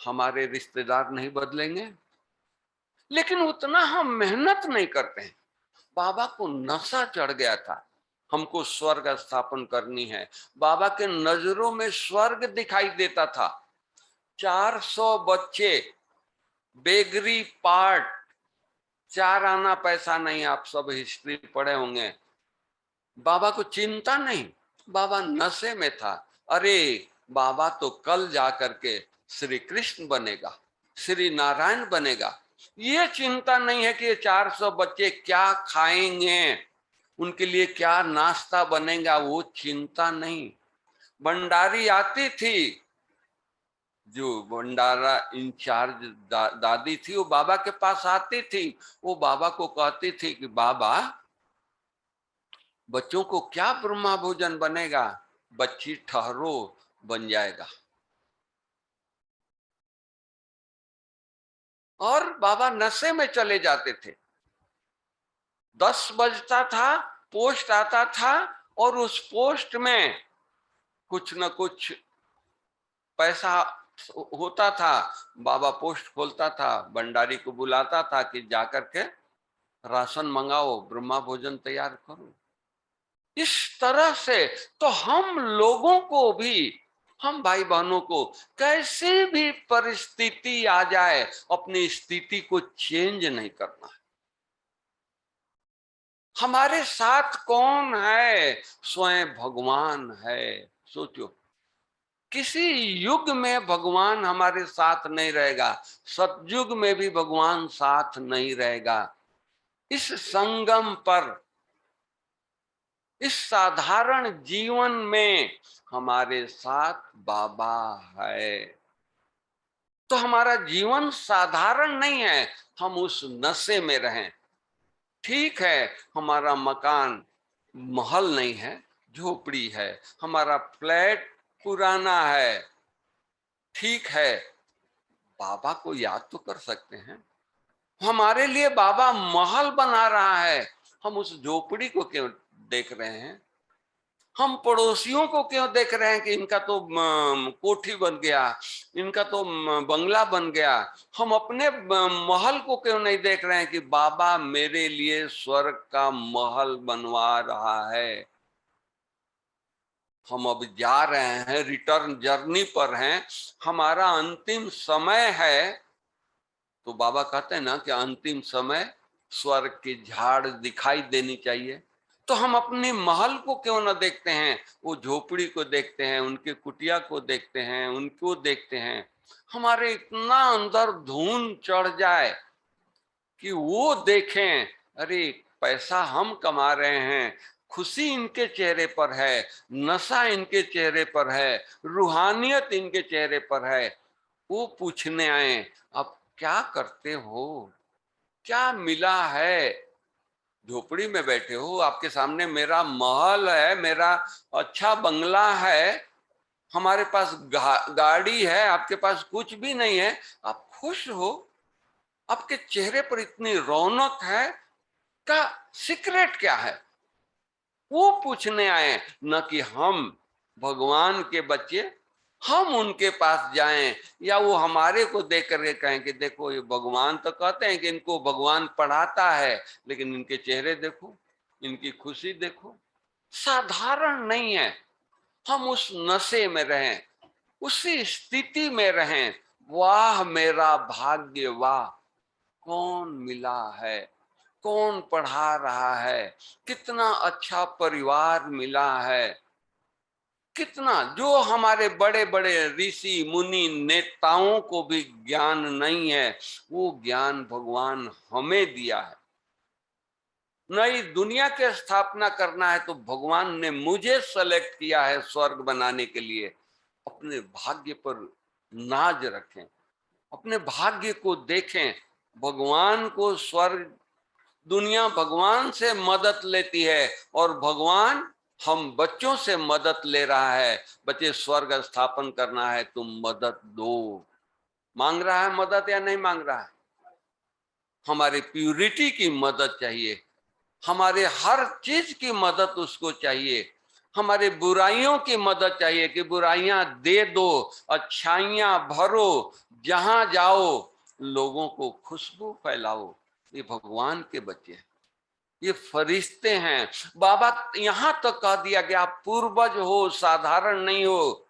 हमारे रिश्तेदार नहीं बदलेंगे। लेकिन उतना हम मेहनत नहीं करते हैं। बाबा को नशा चढ़ गया था, हमको स्वर्ग स्थापन करनी है। बाबा के नजरों में स्वर्ग दिखाई देता था। 400 बच्चे बेगरी पार्ट, 4 आना पैसा नहीं, आप सब हिस्ट्री पढ़े होंगे। बाबा को चिंता नहीं, बाबा नशे में था। अरे बाबा तो कल जा करके श्री कृष्ण बनेगा, श्री नारायण बनेगा। ये चिंता नहीं है कि ये 400 बच्चे क्या खाएंगे, उनके लिए क्या नाश्ता बनेगा, वो चिंता नहीं। भंडारी आती थी, जो भंडारा इंचार्ज दादी थी, वो बाबा के पास आती थी, वो बाबा को कहती थी कि बाबा बच्चों को क्या ब्रह्मा भोजन बनेगा। बच्ची ठहरो, बन जाएगा। और बाबा नशे में चले जाते थे। 10 बजता था, पोस्ट आता था, और उस पोस्ट में कुछ न कुछ पैसा होता था। बाबा पोस्ट खोलता था, भंडारी को बुलाता था कि जाकर के राशन मंगाओ, ब्रह्मा भोजन तैयार करो। इस तरह से तो हम लोगों को भी, हम भाई बहनों को कैसे भी परिस्थिति आ जाए अपनी स्थिति को चेंज नहीं करना है। हमारे साथ कौन है? स्वयं भगवान है। सोचो, किसी युग में भगवान हमारे साथ नहीं रहेगा, सतयुग में भी भगवान साथ नहीं रहेगा। इस संगम पर, इस साधारण जीवन में हमारे साथ बाबा है। तो हमारा जीवन साधारण नहीं है, हम उस नशे में रहें। ठीक है, हमारा मकान महल नहीं है, झोपड़ी है, हमारा फ्लैट पुराना है, ठीक है, बाबा को याद तो कर सकते हैं। हमारे लिए बाबा महल बना रहा है, हम उस झोपड़ी को क्यों देख रहे हैं? हम पड़ोसियों को क्यों देख रहे हैं कि इनका तो कोठी बन गया, इनका तो बंगला बन गया? हम अपने महल को क्यों नहीं देख रहे हैं कि बाबा मेरे लिए स्वर्ग का महल बनवा रहा है? हम अब जा रहे हैं, रिटर्न जर्नी पर हैं, हमारा अंतिम समय है। तो बाबा कहते हैं ना कि अंतिम समय स्वर्ग की झाड़ दिखाई देनी चाहिए। तो हम अपने महल को क्यों ना देखते हैं, वो झोपड़ी को देखते हैं, उनके कुटिया को देखते हैं, उनको देखते हैं। हमारे इतना अंदर धुन चढ़ जाए कि वो देखें, अरे पैसा हम कमा रहे हैं, खुशी इनके चेहरे पर है, नशा इनके चेहरे पर है, रूहानियत इनके चेहरे पर है। वो पूछने आए, अब क्या करते हो, क्या मिला है? झोपड़ी में बैठे हो, आपके सामने मेरा महल है, मेरा अच्छा बंगला है, हमारे पास गाड़ी है, आपके पास कुछ भी नहीं है, आप खुश हो? आपके चेहरे पर इतनी रौनक है, का सीक्रेट क्या है? वो पूछने आए, न कि हम भगवान के बच्चे हम उनके पास जाएं या वो हमारे को देख करके कहें कि देखो ये भगवान तो कहते हैं कि इनको भगवान पढ़ाता है, लेकिन इनके चेहरे देखो, इनकी खुशी देखो, साधारण नहीं है। हम उस नशे में रहें, उसी स्थिति में रहें। वाह मेरा भाग्य, वाह कौन मिला है, कौन पढ़ा रहा है, कितना अच्छा परिवार मिला है, कितना, जो हमारे बड़े बड़े ऋषि मुनि नेताओं को भी ज्ञान नहीं है, वो ज्ञान भगवान हमें दिया है। नई दुनिया की स्थापना करना है तो भगवान ने मुझे सेलेक्ट किया है स्वर्ग बनाने के लिए। अपने भाग्य पर नाज रखें, अपने भाग्य को देखें। भगवान को स्वर्ग, दुनिया भगवान से मदद लेती है और भगवान हम बच्चों से मदद ले रहा है। बच्चे स्वर्ग स्थापन करना है, तुम मदद दो। मांग रहा है मदद या नहीं मांग रहा है? हमारी प्यूरिटी की मदद चाहिए, हमारे हर चीज की मदद उसको चाहिए, हमारे बुराइयों की मदद चाहिए कि बुराइयां दे दो, अच्छाइयां भरो, जहां जाओ लोगों को खुशबू फैलाओ। ये भगवान के बच्चे हैं, ये फरिश्ते हैं। बाबा यहां तक कह दिया कि आप पूर्वज हो, साधारण नहीं हो।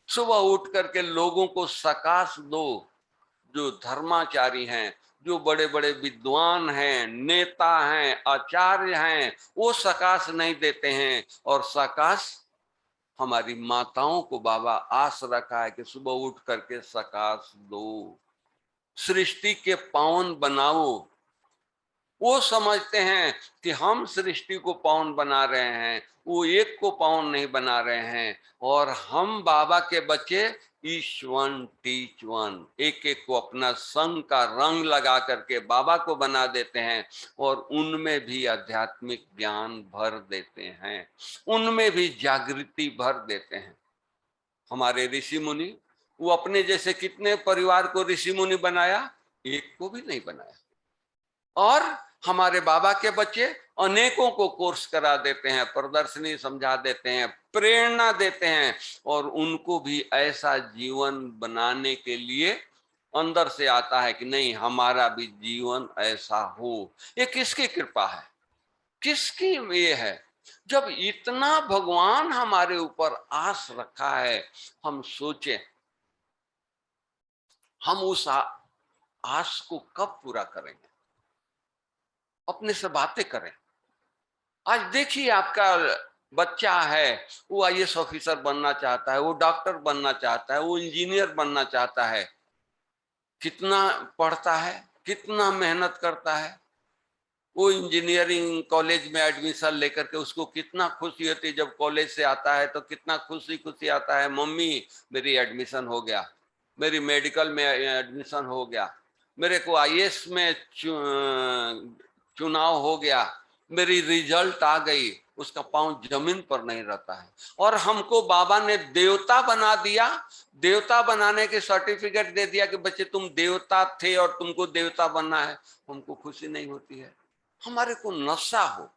सुबह उठ करके लोगों को सकाश दो। जो धर्माचारी हैं, जो बड़े बड़े विद्वान हैं, नेता हैं, आचार्य हैं, वो सकाश नहीं देते हैं। और सकाश हमारी माताओं को बाबा आस रखा है कि सुबह उठ करके सकाश दो, सृष्टि के पावन बनाओ। वो समझते हैं कि हम सृष्टि को पावन बना रहे हैं, वो एक को पावन नहीं बना रहे हैं। और हम बाबा के बच्चे ईच वन टीच वन, एक एक को अपना संग का रंग लगा करके बाबा को बना देते हैं और उनमें भी आध्यात्मिक ज्ञान भर देते हैं, उनमें भी जागृति भर देते हैं। हमारे ऋषि मुनि, वो अपने जैसे कितने परिवार को ऋषि मुनि बनाया, एक को भी नहीं बनाया। और हमारे बाबा के बच्चे अनेकों को कोर्स करा देते हैं, प्रदर्शनी समझा देते हैं, प्रेरणा देते हैं और उनको भी ऐसा जीवन बनाने के लिए अंदर से आता है कि नहीं, हमारा भी जीवन ऐसा हो। ये किसकी कृपा है, किसकी ये है? जब इतना भगवान हमारे ऊपर आस रखा है, हम सोचें हम उस आस को कब पूरा करेंगे। अपने से बातें करें। आज देखिए आपका बच्चा है, वो आईएएस ऑफिसर बनना चाहता है, वो डॉक्टर बनना चाहता है, वो इंजीनियर बनना चाहता है। कितना पढ़ता है, कितना मेहनत करता है। वो इंजीनियरिंग कॉलेज में एडमिशन लेकर के उसको कितना खुशी होती है। जब कॉलेज से आता है तो कितना खुशी आता है, मम्मी मेरी एडमिशन हो गया, मेरी मेडिकल में एडमिशन हो गया, मेरे को आईएएस में चुनाव हो गया, मेरी रिजल्ट आ गई। उसका पांव जमीन पर नहीं रहता है। और हमको बाबा ने देवता बना दिया, देवता बनाने के सर्टिफिकेट दे दिया कि बच्चे तुम देवता थे और तुमको देवता बनना है। हमको खुशी नहीं होती है। हमारे को नशा हो,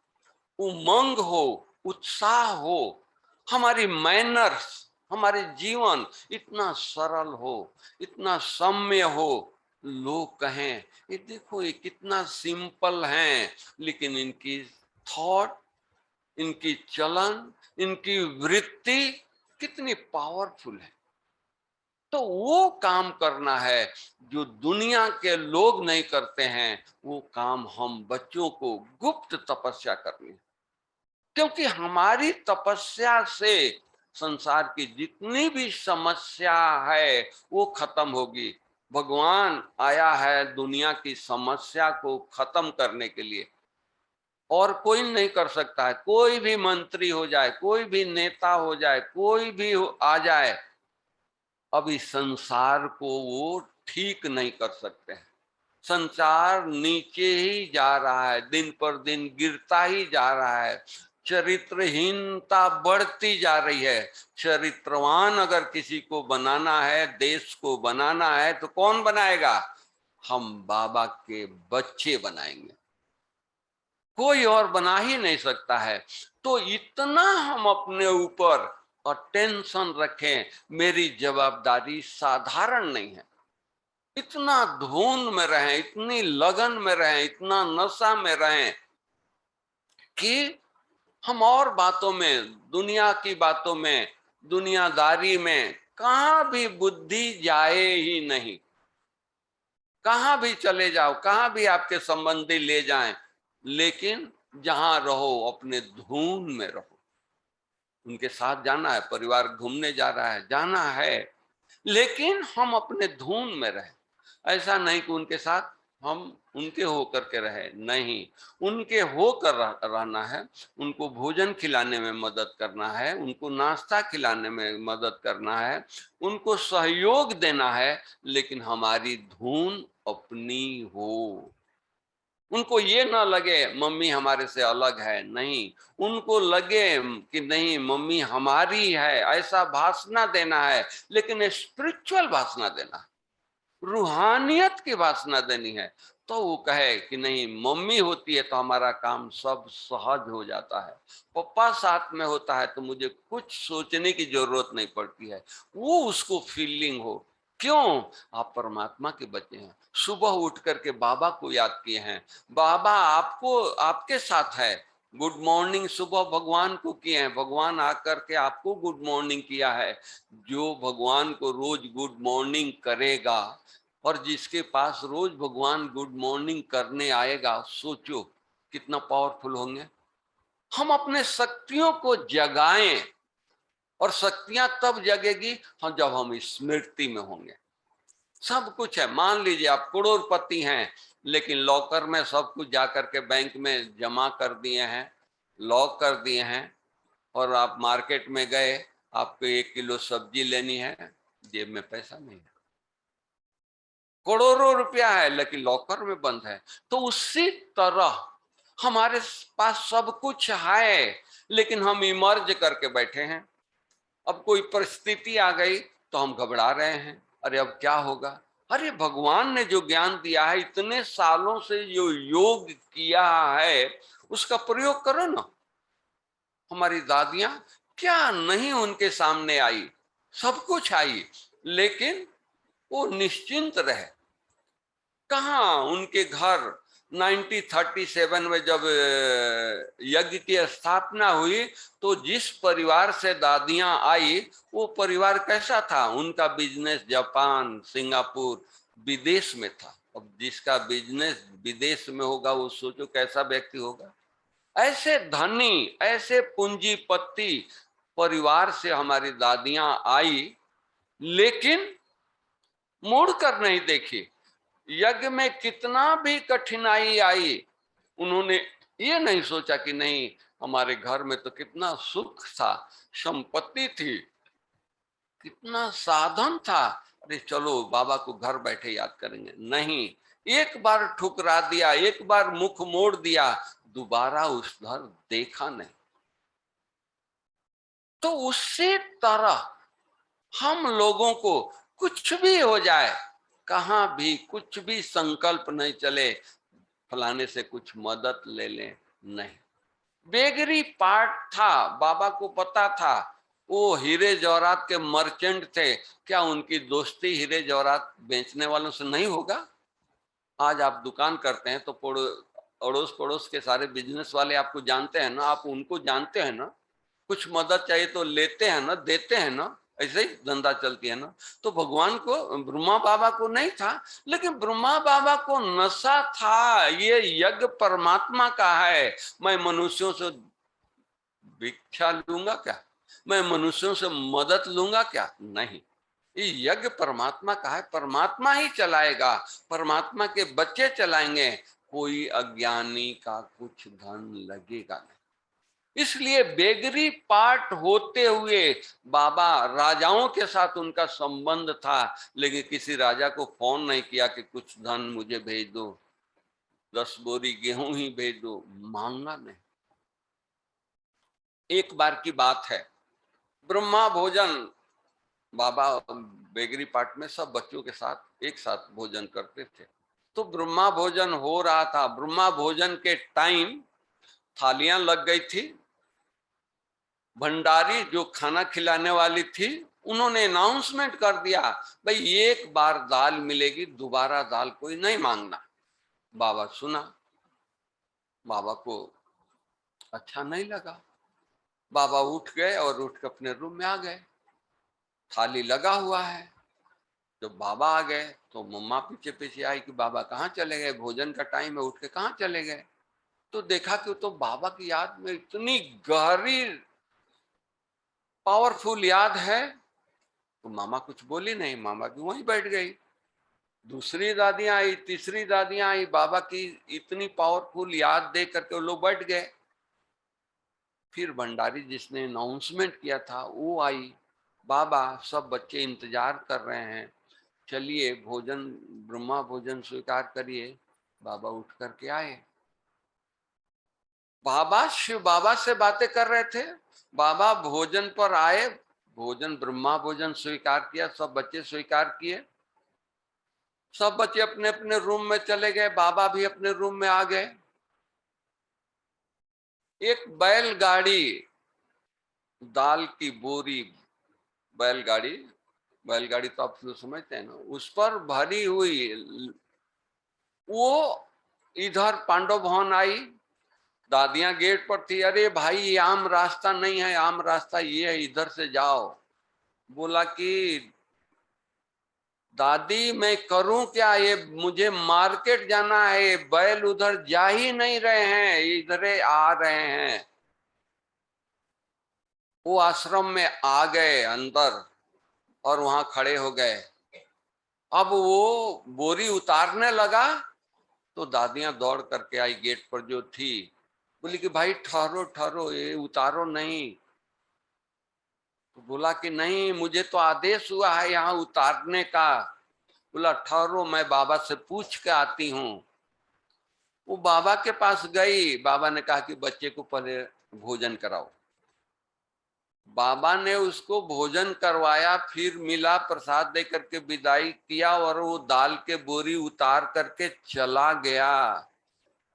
उमंग हो, उत्साह हो, हमारी मैनर्स, हमारे जीवन इतना सरल हो, इतना सौम्य हो। लोग कहें ये देखो ये कितना सिंपल है, लेकिन इनकी थॉट, इनकी चलन, इनकी वृत्ति कितनी पावरफुल है। तो वो काम करना है जो दुनिया के लोग नहीं करते हैं। वो काम हम बच्चों को गुप्त तपस्या करनी है, क्योंकि हमारी तपस्या से संसार की जितनी भी समस्या है वो खत्म होगी। भगवान आया है दुनिया की समस्या को खत्म करने के लिए, और कोई नहीं कर सकता है। कोई भी मंत्री हो जाए, कोई भी नेता हो जाए, कोई भी आ जाए, अभी संसार को वो ठीक नहीं कर सकते हैं। संसार नीचे ही जा रहा है, दिन पर दिन गिरता ही जा रहा है, चरित्रहीनता बढ़ती जा रही है। चरित्रवान अगर किसी को बनाना है, देश को बनाना है, तो कौन बनाएगा? हम बाबा के बच्चे बनाएंगे, कोई और बना ही नहीं सकता है। तो इतना हम अपने ऊपर टेंशन रखें। मेरी जवाबदारी साधारण नहीं है। इतना धुन में रहें, इतनी लगन में रहें, इतना नशा में रहें कि हम और बातों में, दुनिया की बातों में, दुनियादारी में कहाँ भी बुद्धि जाए ही नहीं। कहाँ भी चले जाओ, कहाँ भी आपके संबंधी ले जाएं, लेकिन जहां रहो अपने धुन में रहो। उनके साथ जाना है, परिवार घूमने जा रहा है, जाना है, लेकिन हम अपने धुन में रहे। ऐसा नहीं कि उनके साथ हम उनके होकर के रहे, नहीं, उनके होकर रहना है। उनको भोजन खिलाने में मदद करना है, उनको नाश्ता खिलाने में मदद करना है, उनको सहयोग देना है, लेकिन हमारी धुन अपनी हो। उनको ये ना लगे मम्मी हमारे से अलग है, नहीं, उनको लगे कि नहीं मम्मी हमारी है, ऐसा भाषणा देना है, लेकिन स्पिरिचुअल भाषणा देना है, रूहानियत की भाषणा देनी है। तो वो कहे कि नहीं मम्मी होती है तो हमारा काम सब सहज हो जाता है, पापा साथ में होता है तो मुझे कुछ सोचने की जरूरत नहीं पड़ती है। वो उसको फीलिंग हो। क्यों? आप परमात्मा के बच्चे हैं। सुबह उठ करके बाबा को याद किए हैं, बाबा आपको, आपके साथ है। गुड मॉर्निंग सुबह भगवान को किए हैं, भगवान आकर के आपको गुड मॉर्निंग किया है। जो भगवान को रोज गुड मॉर्निंग करेगा और जिसके पास रोज भगवान गुड मॉर्निंग करने आएगा, सोचो कितना पावरफुल होंगे। हम अपने शक्तियों को जगाएं, और शक्तियां तब जगेगी जब हम स्मृति में होंगे। सब कुछ है, मान लीजिए आप करोड़पति हैं, लेकिन लॉकर में सब कुछ जाकर के बैंक में जमा कर दिए हैं, लॉक कर दिए हैं, और आप मार्केट में गए, आपको 1 किलो सब्जी लेनी है, जेब में पैसा नहीं है, करोड़ों रुपया है, लेकिन लॉकर में बंद है। तो उसी तरह हमारे पास सब कुछ है, लेकिन हम इमर्ज करके बैठे हैं। अब कोई परिस्थिति आ गई तो हम घबरा रहे हैं, अरे अब क्या होगा। अरे भगवान ने जो ज्ञान दिया है, इतने सालों से जो योग किया है, उसका प्रयोग करो ना। हमारी दादियां क्या नहीं उनके सामने आई, सब कुछ आई, लेकिन वो निश्चिंत रहे। कहाँ उनके घर 1937 में जब यज्ञ की स्थापना हुई तो जिस परिवार से दादियां आई वो परिवार कैसा था, उनका बिजनेस जापान, सिंगापुर, विदेश में था। अब जिसका बिजनेस विदेश में होगा वो सोचो कैसा व्यक्ति होगा। ऐसे धनी, ऐसे पूंजीपति परिवार से हमारी दादियां आई, लेकिन मुड़ कर नहीं देखी। यज्ञ में कितना भी कठिनाई आई, उन्होंने ये नहीं सोचा कि नहीं हमारे घर में तो कितना सुख था, संपत्ति थी, कितना साधन था, अरे चलो बाबा को घर बैठे याद करेंगे। नहीं, एक बार ठुकरा दिया, एक बार मुख मोड़ दिया, दोबारा उस घर देखा नहीं। तो उसी तरह हम लोगों को कुछ भी हो जाए, कहां भी कुछ भी संकल्प नहीं चले फलाने से कुछ मदद ले लें, नहीं। बेगरी पार्ट था, बाबा को पता था वो हीरे जवाहरात के मर्चेंट थे, क्या उनकी दोस्ती हीरे जवाहरात बेचने वालों से नहीं होगा? आज आप दुकान करते हैं तो अड़ोस पड़ोस के सारे बिजनेस वाले आपको जानते हैं ना, आप उनको जानते हैं ना, कुछ मदद चाहिए तो लेते हैं ना, देते हैं ना, ऐसे ही धंधा चलती है ना। तो भगवान को, ब्रह्मा बाबा को नहीं था, लेकिन ब्रह्मा बाबा को नशा था, ये यज्ञ परमात्मा का है, मैं मनुष्यों से भिक्षा लूंगा क्या, मैं मनुष्यों से मदद लूंगा क्या? नहीं, ये यज्ञ परमात्मा का है, परमात्मा ही चलाएगा, परमात्मा के बच्चे चलाएंगे, कोई अज्ञानी का कुछ धन लगेगा नहीं। इसलिए बेगरी पार्ट होते हुए बाबा, राजाओं के साथ उनका संबंध था, लेकिन किसी राजा को फोन नहीं किया कि कुछ धन मुझे भेज दो, 10 बोरी गेहूं ही भेज दो, मांगा नहीं। एक बार की बात है, ब्रह्मा भोजन, बाबा बेगरी पार्ट में सब बच्चों के साथ एक साथ भोजन करते थे। तो ब्रह्मा भोजन हो रहा था, ब्रह्मा भोजन के टाइम थालियां लग गई थी, भंडारी जो खाना खिलाने वाली थी उन्होंने अनाउंसमेंट कर दिया, भाई एक बार दाल मिलेगी, दोबारा दाल कोई नहीं मांगना। बाबा सुना, बाबा को अच्छा नहीं लगा, बाबा उठ गए और उठ के अपने रूम में आ गए, थाली लगा हुआ है। जब बाबा आ गए तो मम्मा पीछे पीछे आई कि बाबा कहाँ चले गए, भोजन का टाइम है, उठ के कहाँ चले गए। तो देखा कि तो बाबा की याद में इतनी गहरी पावरफुल याद है, तो मामा कुछ बोली नहीं, मामा भी वहीं बैठ गई। दूसरी दादियां आई, तीसरी दादियां आई, बाबा की इतनी पावरफुल याद देख करके वो लोग बैठ गए। फिर भंडारी जिसने अनाउंसमेंट किया था वो आई, बाबा सब बच्चे इंतजार कर रहे हैं, चलिए भोजन, ब्रह्मा भोजन स्वीकार करिए। बाबा उठ करके आए, बाबा शिव बाबा से बातें कर रहे थे, बाबा भोजन पर आए, भोजन ब्रह्मा भोजन स्वीकार किया, सब बच्चे स्वीकार किए, सब बच्चे अपने अपने रूम में चले गए, बाबा भी अपने रूम में आ गए। एक बैलगाड़ी, दाल की बोरी, बैलगाड़ी तो आप समझते हैं ना, उस पर भरी हुई, वो इधर पांडव भवन आई, दादियां गेट पर थी, अरे भाई ये आम रास्ता नहीं है, आम रास्ता ये है, इधर से जाओ। बोला कि दादी मैं करूं क्या, ये मुझे मार्केट जाना है, बैल उधर जा ही नहीं रहे हैं, इधर आ रहे हैं। वो आश्रम में आ गए अंदर और वहां खड़े हो गए। अब वो बोरी उतारने लगा तो दादियां दौड़ करके आई गेट पर जो थी, बोली कि भाई ठहरो ठहरो, ये उतारो नहीं। तो बोला कि नहीं मुझे तो आदेश हुआ है यहाँ उतारने का। बोला ठहरो, मैं बाबा से पूछ के आती हूँ। वो बाबा के पास गई, बाबा ने कहा कि बच्चे को पहले भोजन कराओ। बाबा ने उसको भोजन करवाया, फिर मिला, प्रसाद दे करके विदाई किया और वो दाल के बोरी उतार करके चला गया।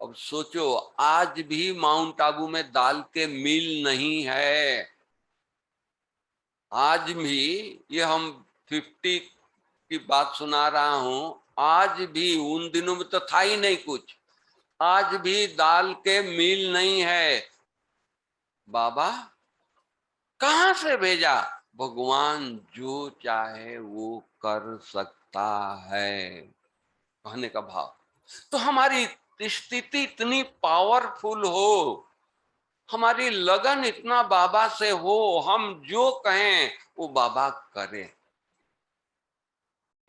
अब सोचो आज भी माउंट आबू में दाल के मिल नहीं है, आज भी, ये हम 50 की बात सुना रहा हूं, आज भी, उन दिनों में तो था ही नहीं कुछ, आज भी दाल के मील नहीं है। बाबा कहां से भेजा? भगवान जो चाहे वो कर सकता है, कहने का भाव। तो हमारी स्थिति इतनी पावरफुल हो, हमारी लगन इतना बाबा से हो, हम जो कहें वो बाबा करे,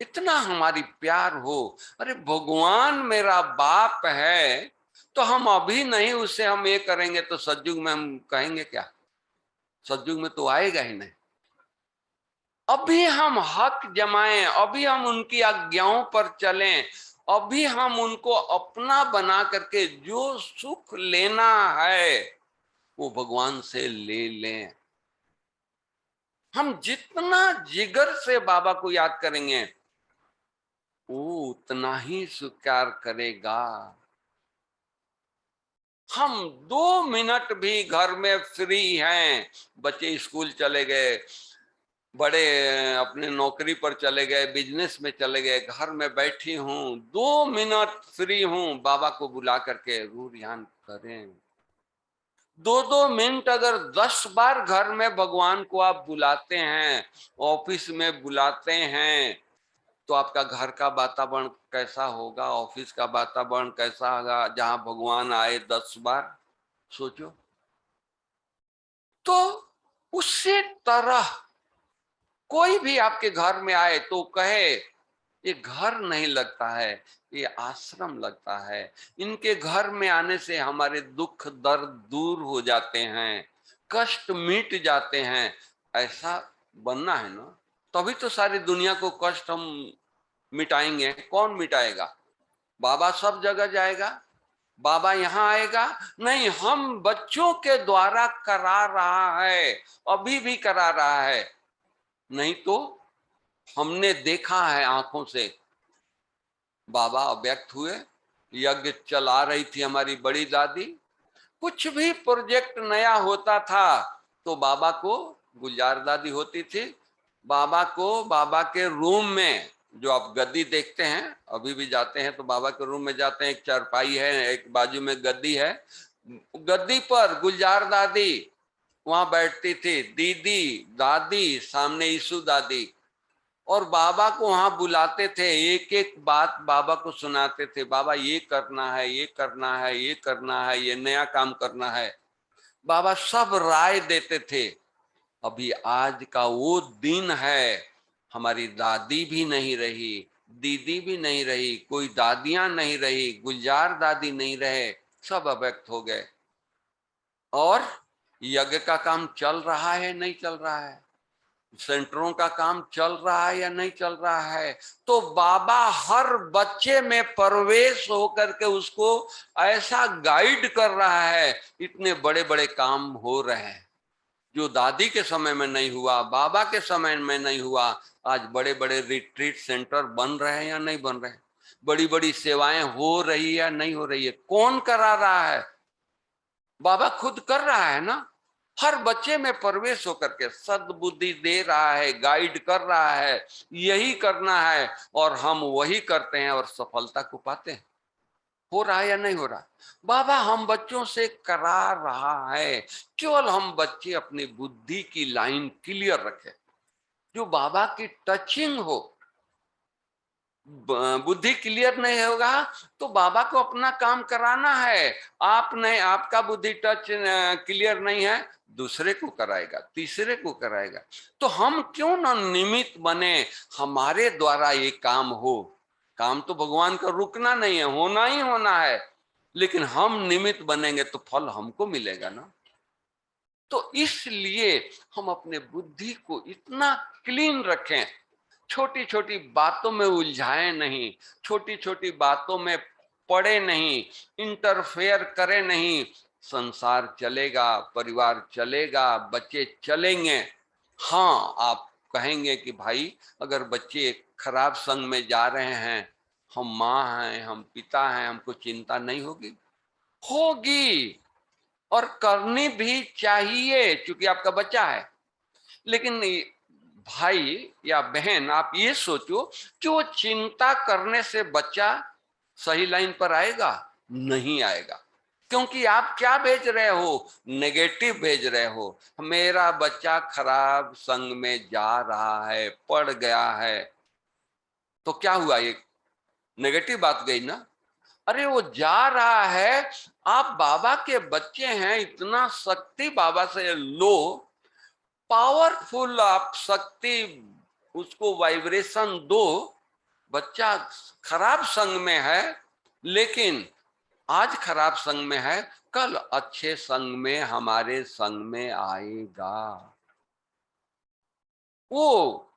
इतना हमारी प्यार हो। अरे भगवान मेरा बाप है, तो हम अभी नहीं उससे हम ये करेंगे तो सतयुग में हम कहेंगे क्या? सतयुग में तो आएगा ही नहीं। अभी हम हक जमाएं, अभी हम उनकी आज्ञाओं पर चलें, अभी हम उनको अपना बना करके जो सुख लेना है वो भगवान से ले लें। हम जितना जिगर से बाबा को याद करेंगे वो उतना ही स्वीकार करेगा। हम 2 मिनट भी घर में फ्री हैं, बच्चे स्कूल चले गए, बड़े अपने नौकरी पर चले गए, बिजनेस में चले गए, घर में बैठी हूं, 2 मिनट फ्री हूं, बाबा को बुला करके रूह ध्यान करें। 2-2 मिनट अगर 10 बार घर में भगवान को आप बुलाते हैं, ऑफिस में बुलाते हैं, तो आपका घर का वातावरण कैसा होगा, ऑफिस का वातावरण कैसा होगा जहां भगवान आए 10 बार? सोचो। तो उसी तरह कोई भी आपके घर में आए तो कहे ये घर नहीं लगता है, ये आश्रम लगता है। इनके घर में आने से हमारे दुख दर्द दूर हो जाते हैं, कष्ट मिट जाते हैं। ऐसा बनना है ना, तभी तो सारी दुनिया को कष्ट हम मिटाएंगे। कौन मिटाएगा? बाबा सब जगह जाएगा, बाबा यहाँ आएगा नहीं, हम बच्चों के द्वारा करा रहा है, अभी भी करा रहा है। नहीं तो हमने देखा है आंखों से, बाबा अव्यक्त हुए, यज्ञ चला रही थी हमारी बड़ी दादी, कुछ भी प्रोजेक्ट नया होता था तो बाबा को, गुलजार दादी होती थी, बाबा को बाबा के रूम में, जो आप गद्दी देखते हैं, अभी भी जाते हैं तो बाबा के रूम में जाते हैं, एक चारपाई है, एक बाजू में गद्दी है, गद्दी पर गुलजार दादी वहां बैठती थी, दीदी दादी सामने ईशु दादी, और बाबा को वहां बुलाते थे, एक एक बात बाबा को सुनाते थे, बाबा ये करना है, ये करना है, ये करना है, ये नया काम करना है, बाबा सब राय देते थे। अभी आज का वो दिन है, हमारी दादी भी नहीं रही, दीदी भी नहीं रही, कोई दादियां नहीं रही, गुलजार दादी नहीं रहे, सब अव्यक्त हो गए। और यज्ञ का काम चल रहा है नहीं चल रहा है, सेंटरों का काम चल रहा है या नहीं चल रहा है, तो बाबा हर बच्चे में प्रवेश होकर के उसको ऐसा गाइड कर रहा है, इतने बड़े बड़े काम हो रहे हैं जो दादी के समय में नहीं हुआ, बाबा के समय में नहीं हुआ। आज बड़े बड़े रिट्रीट सेंटर बन रहे हैं या नहीं बन रहे, बड़ी बड़ी सेवाएं हो रही या नहीं हो रही है, कौन करा रहा है? बाबा खुद कर रहा है ना, हर बच्चे में प्रवेश होकर के सद्बुद्धि दे रहा है, गाइड कर रहा है, यही करना है, और हम वही करते हैं और सफलता को पाते हैं। हो रहा है या नहीं हो रहा? बाबा हम बच्चों से करा रहा है, केवल हम बच्चे अपनी बुद्धि की लाइन क्लियर रखें, जो बाबा की टचिंग हो। बुद्धि क्लियर नहीं होगा तो बाबा को अपना काम कराना है, आप नहीं, आपका बुद्धि टच क्लियर नहीं है, दूसरे को कराएगा, तीसरे को कराएगा। तो हम क्यों ना निमित्त बने, हमारे द्वारा ये काम हो। काम तो भगवान का रुकना नहीं है, होना ही होना है, लेकिन हम निमित्त बनेंगे तो फल हमको मिलेगा ना। तो इसलिए हम अपने बुद्धि को इतना क्लीन रखें, छोटी छोटी बातों में उलझाएं नहीं, छोटी छोटी बातों में पड़े नहीं, इंटरफेयर करें नहीं। संसार चलेगा, परिवार चलेगा, बच्चे चलेंगे। हाँ, आप कहेंगे कि भाई अगर बच्चे खराब संग में जा रहे हैं, हम माँ हैं, हम पिता हैं, हमको चिंता नहीं होगी? होगी, और करनी भी चाहिए, क्योंकि आपका बच्चा है। लेकिन भाई या बहन, आप ये सोचो कि वो चिंता करने से बच्चा सही लाइन पर आएगा? नहीं आएगा। क्योंकि आप क्या भेज रहे हो? नेगेटिव भेज रहे हो। मेरा बच्चा खराब संग में जा रहा है, पड़ गया है, तो क्या हुआ? एक नेगेटिव बात गई ना। अरे वो जा रहा है, आप बाबा के बच्चे हैं, इतना शक्ति बाबा से लो, पावरफुल आप शक्ति उसको वाइब्रेशन दो। बच्चा खराब संग में है, लेकिन आज खराब संग में है, कल अच्छे संग में हमारे संग में आएगा। वो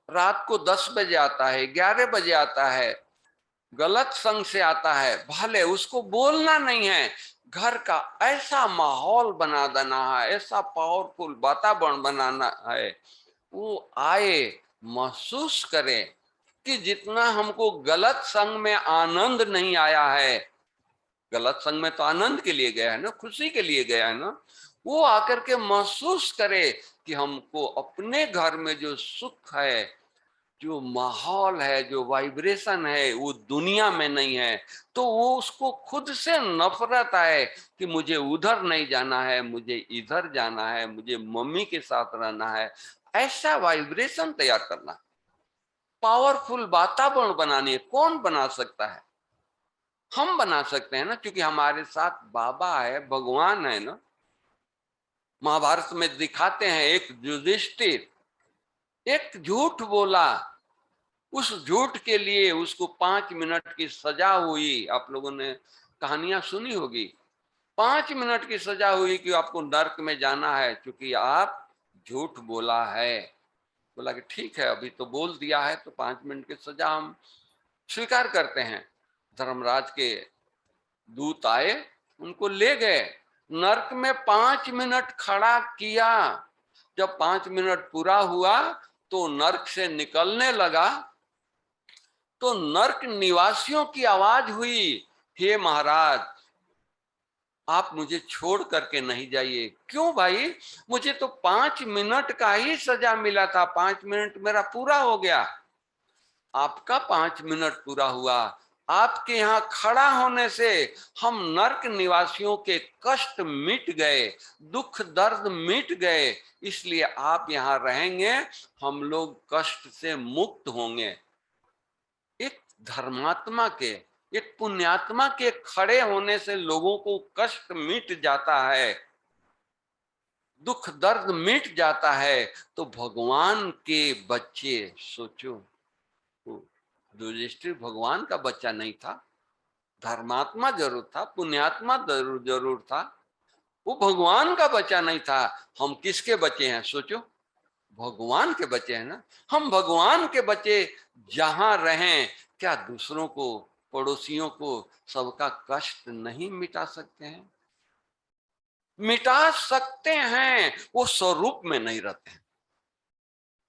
रात को 10 बजे आता है, 11 बजे आता है, गलत संग से आता है, भले उसको बोलना नहीं है, घर का ऐसा माहौल बना देना है, ऐसा पावरफुल वातावरण बनाना है, वो आए, महसूस करे कि जितना हमको गलत संग में आनंद नहीं आया है, गलत संग में तो आनंद के लिए गया है ना, खुशी के लिए गया है ना, वो आकर के महसूस करे कि हमको अपने घर में जो सुख है, जो माहौल है, जो वाइब्रेशन है, वो दुनिया में नहीं है। तो वो उसको खुद से नफरत आए कि मुझे उधर नहीं जाना है, मुझे इधर जाना है, मुझे मम्मी के साथ रहना है। ऐसा वाइब्रेशन तैयार करना, पावरफुल वातावरण बनानी है। कौन बना सकता है? हम बना सकते हैं ना, क्योंकि हमारे साथ बाबा है, भगवान है ना। महाभारत में दिखाते हैं, एक युधिष्ठिर एक झूठ बोला, उस झूठ के लिए उसको 5 मिनट की सजा हुई। आप लोगों ने कहानियां सुनी होगी, 5 मिनट की सजा हुई कि आपको नर्क में जाना है, क्योंकि आप झूठ बोला है। बोला कि ठीक है, अभी तो बोल दिया है, तो 5 मिनट की सजा हम स्वीकार करते हैं। धर्मराज के दूत आए, उनको ले गए, नर्क में 5 मिनट खड़ा किया। जब 5 मिनट पूरा हुआ तो नर्क से निकलने लगा, तो नर्क निवासियों की आवाज हुई, हे महाराज, आप मुझे छोड़ करके नहीं जाइए। क्यों भाई? मुझे तो 5 मिनट का ही सजा मिला था, 5 मिनट मेरा पूरा हो गया। आपका 5 मिनट पूरा हुआ। आपके यहाँ खड़ा होने से हम नर्क निवासियों के कष्ट मिट गए, दुख दर्द मिट गए, इसलिए आप यहाँ रहेंगे, हम लोग कष्ट से मुक्त होंगे। एक धर्मात्मा के, एक पुण्यात्मा के खड़े होने से लोगों को कष्ट मिट जाता है, दुख दर्द मिट जाता है। तो भगवान के बच्चे, सोचो, युधिष्ठिर भगवान का बच्चा नहीं था, धर्मात्मा जरूर था, पुण्यात्मा जरूर था, वो भगवान का बच्चा नहीं था। हम किसके बच्चे हैं? सोचो, भगवान के बच्चे हैं ना। हम भगवान के बच्चे जहां रहें, क्या दूसरों को, पड़ोसियों को, सबका कष्ट नहीं मिटा सकते हैं? मिटा सकते हैं, वो स्वरूप में नहीं रहते हैं।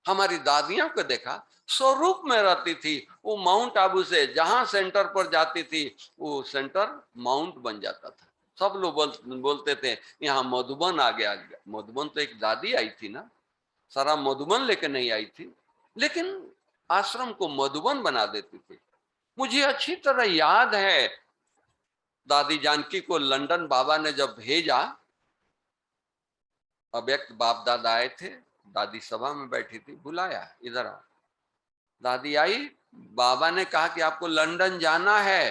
हमारी दादियों को देखा, स्वरूप में रहती थी, वो माउंट आबू से जहां सेंटर पर जाती थी, वो सेंटर माउंट बन जाता था। सब लोग बोलते थे यहाँ मधुबन आ गया। मधुबन तो एक दादी आई थी ना, सारा मधुबन लेके नहीं आई थी, लेकिन आश्रम को मधुबन बना देती थी। मुझे अच्छी तरह याद है, दादी जानकी को लंदन बाबा ने जब भेजा, अव्यक्त बाप दादा आए थे, दादी सभा में बैठी थी, बुलाया, इधर आओ। दादी आई, बाबा ने कहा कि आपको लंदन जाना है।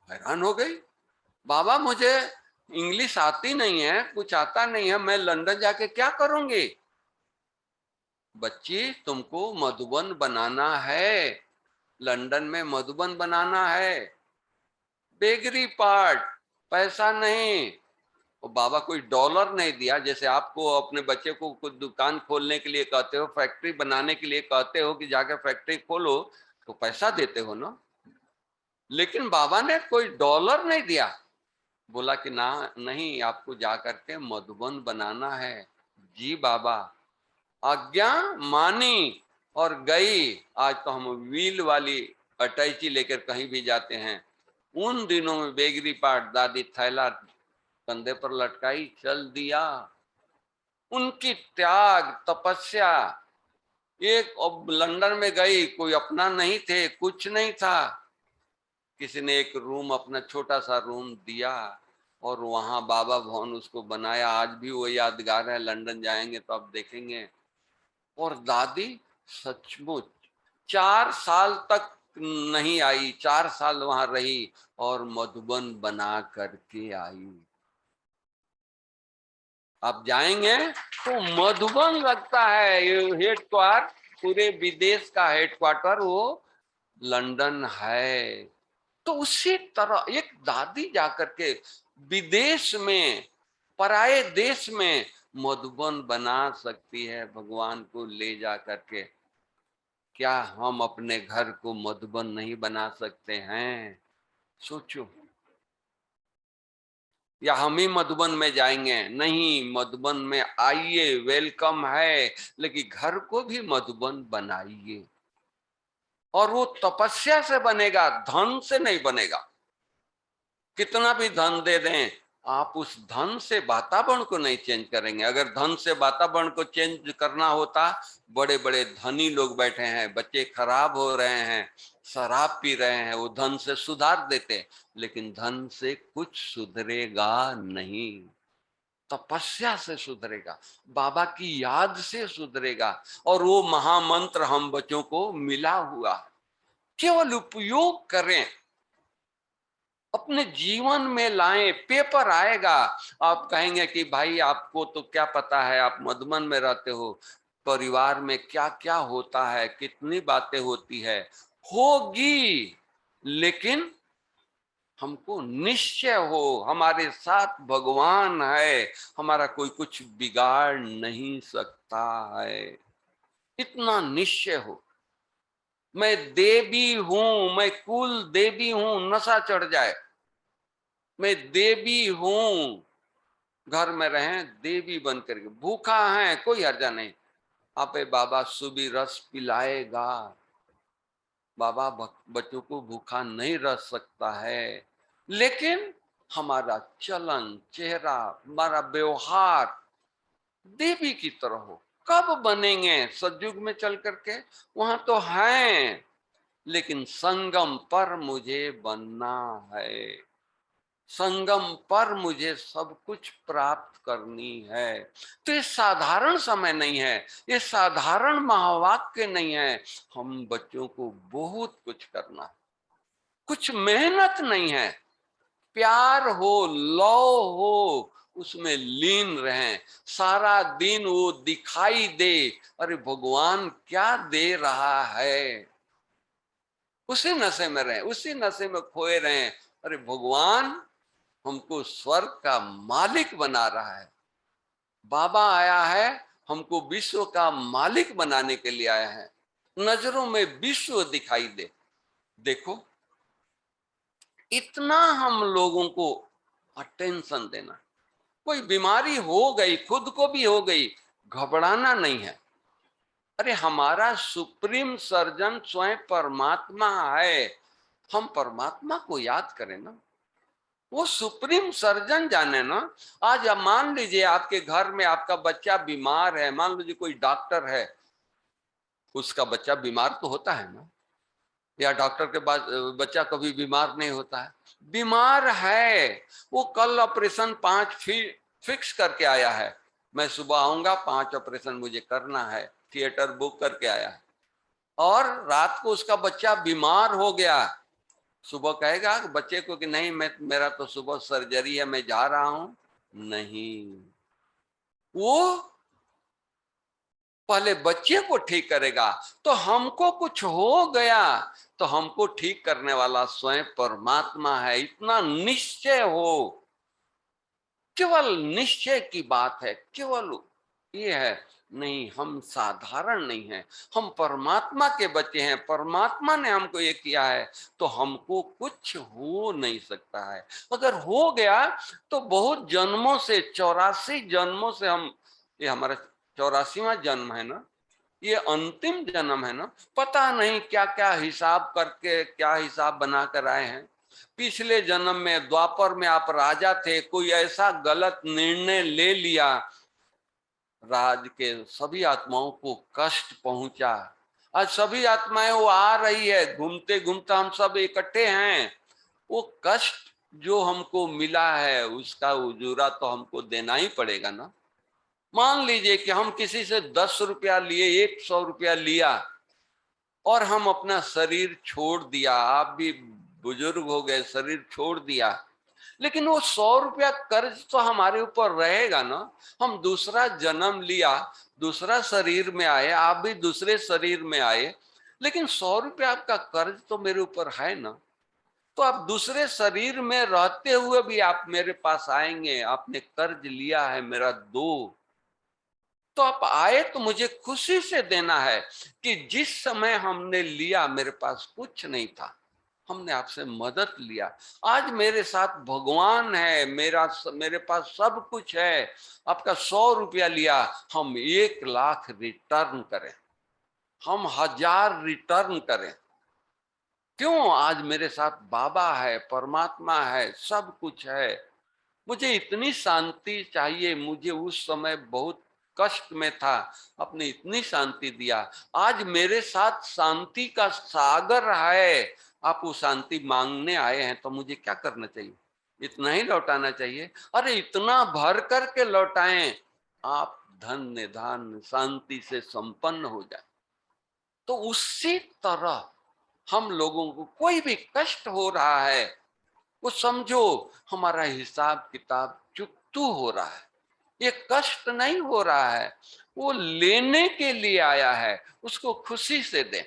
हैरान हो गई, बाबा मुझे इंग्लिश आती नहीं है, कुछ आता नहीं है, मैं लंदन जाके क्या करूंगी? बच्ची, तुमको मधुबन बनाना है, लंदन में मधुबन बनाना है, बेगरी पार्ट, पैसा नहीं। और बाबा कोई डॉलर नहीं दिया, जैसे आपको अपने बच्चे को कुछ दुकान खोलने के लिए कहते हो, फैक्ट्री बनाने के लिए कहते हो कि जाकर फैक्ट्री खोलो, तो पैसा देते हो ना। लेकिन बाबा ने कोई डॉलर नहीं दिया, बोला कि ना, नहीं, आपको जाकर के मधुबन बनाना है। जी बाबा, आज्ञा मानी और गई। आज तो हम व्हील वाली अटैची लेकर कहीं भी जाते हैं। उन दिनों में बेगरी पाट दादी थैला कंधे पर लटकाई, चल दिया। उनकी त्याग, तपस्या, एक अब लंदन में गई, कोई अपना नहीं थे, कुछ नहीं था, किसी ने एक रूम, अपना छोटा सा रूम दिया और वहां बाबा भवन उसको बनाया। आज भी वो यादगार है, लंदन जाएंगे तो आप देखेंगे। और दादी सचमुच 4 साल तक नहीं आई, 4 साल वहां रही और मधुबन बना करके आई। आप जाएंगे तो मधुबन लगता है। ये हेडक्वार्टर, पूरे विदेश का हेडक्वार्टर वो लंदन है। तो उसी तरह एक दादी जाकर के विदेश में, पराये देश में मधुबन बना सकती है, भगवान को ले जा करके। क्या हम अपने घर को मधुबन नहीं बना सकते हैं? सोचो। या हम ही मधुबन में जाएंगे? नहीं, मधुबन में आइए, वेलकम है, लेकिन घर को भी मधुबन बनाइए। और वो तपस्या से बनेगा, धन से नहीं बनेगा। कितना भी धन दे दें, आप उस धन से वातावरण को नहीं चेंज करेंगे। अगर धन से वातावरण को चेंज करना होता, बड़े बड़े धनी लोग बैठे हैं, बच्चे खराब हो रहे हैं, शराब पी रहे हैं, वो धन से सुधार देते। लेकिन धन से कुछ सुधरेगा नहीं, तपस्या से सुधरेगा, बाबा की याद से सुधरेगा। और वो महामंत्र हम बच्चों को मिला हुआ, केवल उपयोग करें, अपने जीवन में लाएं। पेपर आएगा, आप कहेंगे कि भाई आपको तो क्या पता है, आप मधुबन में रहते हो, परिवार में क्या क्या होता है, कितनी बातें होती है। होगी, लेकिन हमको निश्चय हो हमारे साथ भगवान है, हमारा कोई कुछ बिगाड़ नहीं सकता है, इतना निश्चय हो। मैं देवी हूं, मैं कुल देवी हूं, नशा चढ़ जाए, मैं देवी हूं, घर में रहें देवी बन करके, भूखा है कोई हर्जा नहीं, आपे बाबा सुबी रस पिलाएगा। बाबा बच्चों को भूखा नहीं रह सकता है, लेकिन हमारा चलन, चेहरा, हमारा व्यवहार देवी की तरह हो। कब बनेंगे? सतयुग में चल करके, वहां तो हैं, लेकिन संगम पर मुझे बनना है, संगम पर मुझे सब कुछ प्राप्त करनी है। तो ये साधारण समय नहीं है, ये साधारण महावाक्य नहीं है। हम बच्चों को बहुत कुछ करना है, कुछ मेहनत नहीं है, प्यार हो, लौ हो, उसमें लीन रहें, सारा दिन वो दिखाई दे, अरे भगवान क्या दे रहा है, उसी नशे में रहें, उसी नशे में खोए रहें। अरे भगवान हमको स्वर्ग का मालिक बना रहा है, बाबा आया है हमको विश्व का मालिक बनाने के लिए आया है, नजरों में विश्व दिखाई दे। देखो, इतना हम लोगों को अटेंशन देना। कोई बीमारी हो गई, खुद को भी हो गई, घबराना नहीं है। अरे हमारा सुप्रीम सर्जन स्वयं परमात्मा है, हम परमात्मा को याद करें ना, वो सुप्रीम सर्जन जाने ना। आज आप मान लीजिए आपके घर में आपका बच्चा बीमार है, मान लीजिए कोई डॉक्टर है, उसका बच्चा बीमार तो होता है ना, या डॉक्टर के बाद बच्चा कभी बीमार नहीं होता है। बीमार है, वो कल ऑपरेशन 5 फिक्स करके आया है, मैं सुबह आऊंगा, 5 ऑपरेशन मुझे करना है, थिएटर बुक करके आया है। और रात को उसका बच्चा बीमार हो गया, सुबह कहेगा बच्चे को कि नहीं, मेरा तो सुबह सर्जरी है, मैं जा रहा हूं? नहीं, वो पहले बच्चे को ठीक करेगा। तो हमको कुछ हो गया तो हमको ठीक करने वाला स्वयं परमात्मा है, इतना निश्चय हो। केवल निश्चय की बात है, केवल ये है। नहीं, हम साधारण नहीं हैं, हम परमात्मा के बच्चे हैं, परमात्मा ने हमको ये किया है, तो हमको कुछ हो नहीं सकता है। अगर हो गया तो बहुत जन्मों से, 84 जन्मों से हम, ये हमारा 84वां जन्म है ना, ये अंतिम जन्म है ना, पता नहीं क्या क्या हिसाब करके, क्या हिसाब बना कर आए हैं। पिछले जन्म में द्वापर में आप राजा थे, कोई ऐसा गलत निर्णय ले लिया, राज के सभी आत्माओं को कष्ट पहुंचा। आज सभी आत्माएं वो आ रही है, घूमते घूमते हम सब इकट्ठे हैं, वो कष्ट जो हमको मिला है उसका उजूरा तो हमको देना ही पड़ेगा ना। मान लीजिए कि हम किसी से 10 रुपया लिए, 100 रुपया लिया और हम अपना शरीर छोड़ दिया, आप भी बुजुर्ग हो गए, शरीर छोड़ दिया, लेकिन वो 100 रुपया कर्ज तो हमारे ऊपर रहेगा ना। हम दूसरा जन्म लिया, दूसरा शरीर में आए, आप भी दूसरे शरीर में आए, लेकिन 100 रुपया आपका कर्ज तो मेरे ऊपर है ना। तो आप दूसरे शरीर में रहते हुए भी आप मेरे पास आएंगे, आपने कर्ज लिया है मेरा, दो। तो आप आए तो मुझे खुशी से देना है कि जिस समय हमने लिया मेरे पास कुछ नहीं था, हमने आपसे मदद लिया, आज मेरे साथ भगवान है, मेरे पास सब कुछ है। आपका 100 रुपया लिया, हम 1,00,000 रिटर्न करें, हम 1000 रिटर्न करें। क्यों? आज मेरे साथ बाबा है, परमात्मा है, सब कुछ है। मुझे इतनी शांति चाहिए, मुझे उस समय बहुत कष्ट में था, आपने इतनी शांति दिया, आज मेरे साथ शांति का सागर है, आप वो शांति मांगने आए हैं, तो मुझे क्या करना चाहिए? इतना ही लौटाना चाहिए। अरे इतना भर करके लौटाएं, आप धन निधान शांति से संपन्न हो जाए। तो उसी तरह हम लोगों को कोई भी कष्ट हो रहा है, वो समझो हमारा हिसाब किताब चुकतू हो रहा है, ये कष्ट नहीं हो रहा है, वो लेने के लिए आया है, उसको खुशी से दें।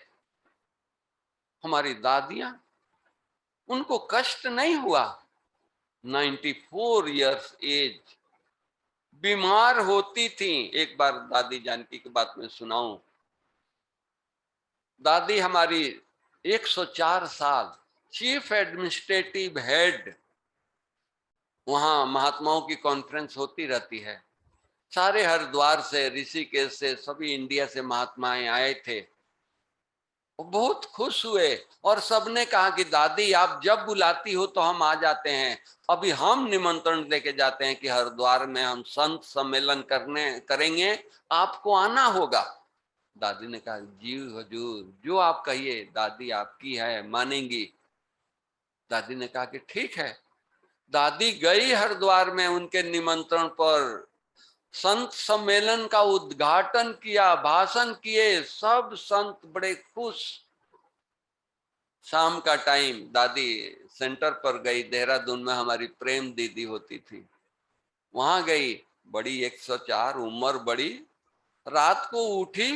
हमारी दादियां, उनको कष्ट नहीं हुआ, 94 इयर्स एज, बीमार होती थी। एक बार दादी जानकी की बात में सुनाऊं, दादी हमारी 104 साल, चीफ एडमिनिस्ट्रेटिव हेड, वहां महात्माओं की कॉन्फ्रेंस होती रहती है, सारे हरिद्वार से, ऋषिकेश से, सभी इंडिया से महात्माएं आए थे। वो बहुत खुश हुए और सबने कहा कि दादी आप जब बुलाती हो तो हम आ जाते हैं, अभी हम निमंत्रण देके जाते हैं कि हरिद्वार में हम संत सम्मेलन करेंगे, आपको आना होगा। दादी ने कहा जी हुजूर, जो आप कहिए, दादी आपकी है, मानेंगी। दादी ने कहा कि ठीक है। दादी गई हरिद्वार में, उनके निमंत्रण पर संत सम्मेलन का उद्घाटन किया, भाषण किए, सब संत बड़े खुश। शाम का टाइम दादी सेंटर पर गई, देहरादून में हमारी प्रेम दीदी होती थी, वहां गई, बड़ी 104, उम्र बड़ी, रात को उठी,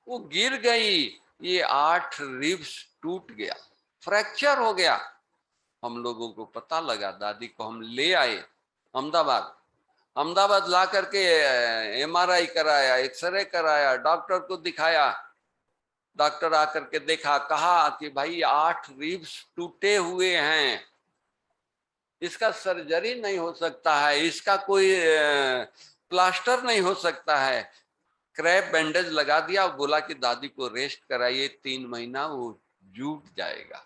वो गिर गई, ये 8 रिब्स टूट गया, फ्रैक्चर हो गया। हम लोगों को पता लगा, दादी को हम ले आए अहमदाबाद ला करके MRI कराया, एक्सरे कराया, डॉक्टर को दिखाया। डॉक्टर आकर के देखा, कहा कि भाई 8 रिब्स टूटे हुए हैं, इसका सर्जरी नहीं हो सकता है, इसका कोई प्लास्टर नहीं हो सकता है। क्रैप बैंडेज लगा दिया, बोला कि दादी को रेस्ट कराइए, 3 महीना वो जुट जाएगा।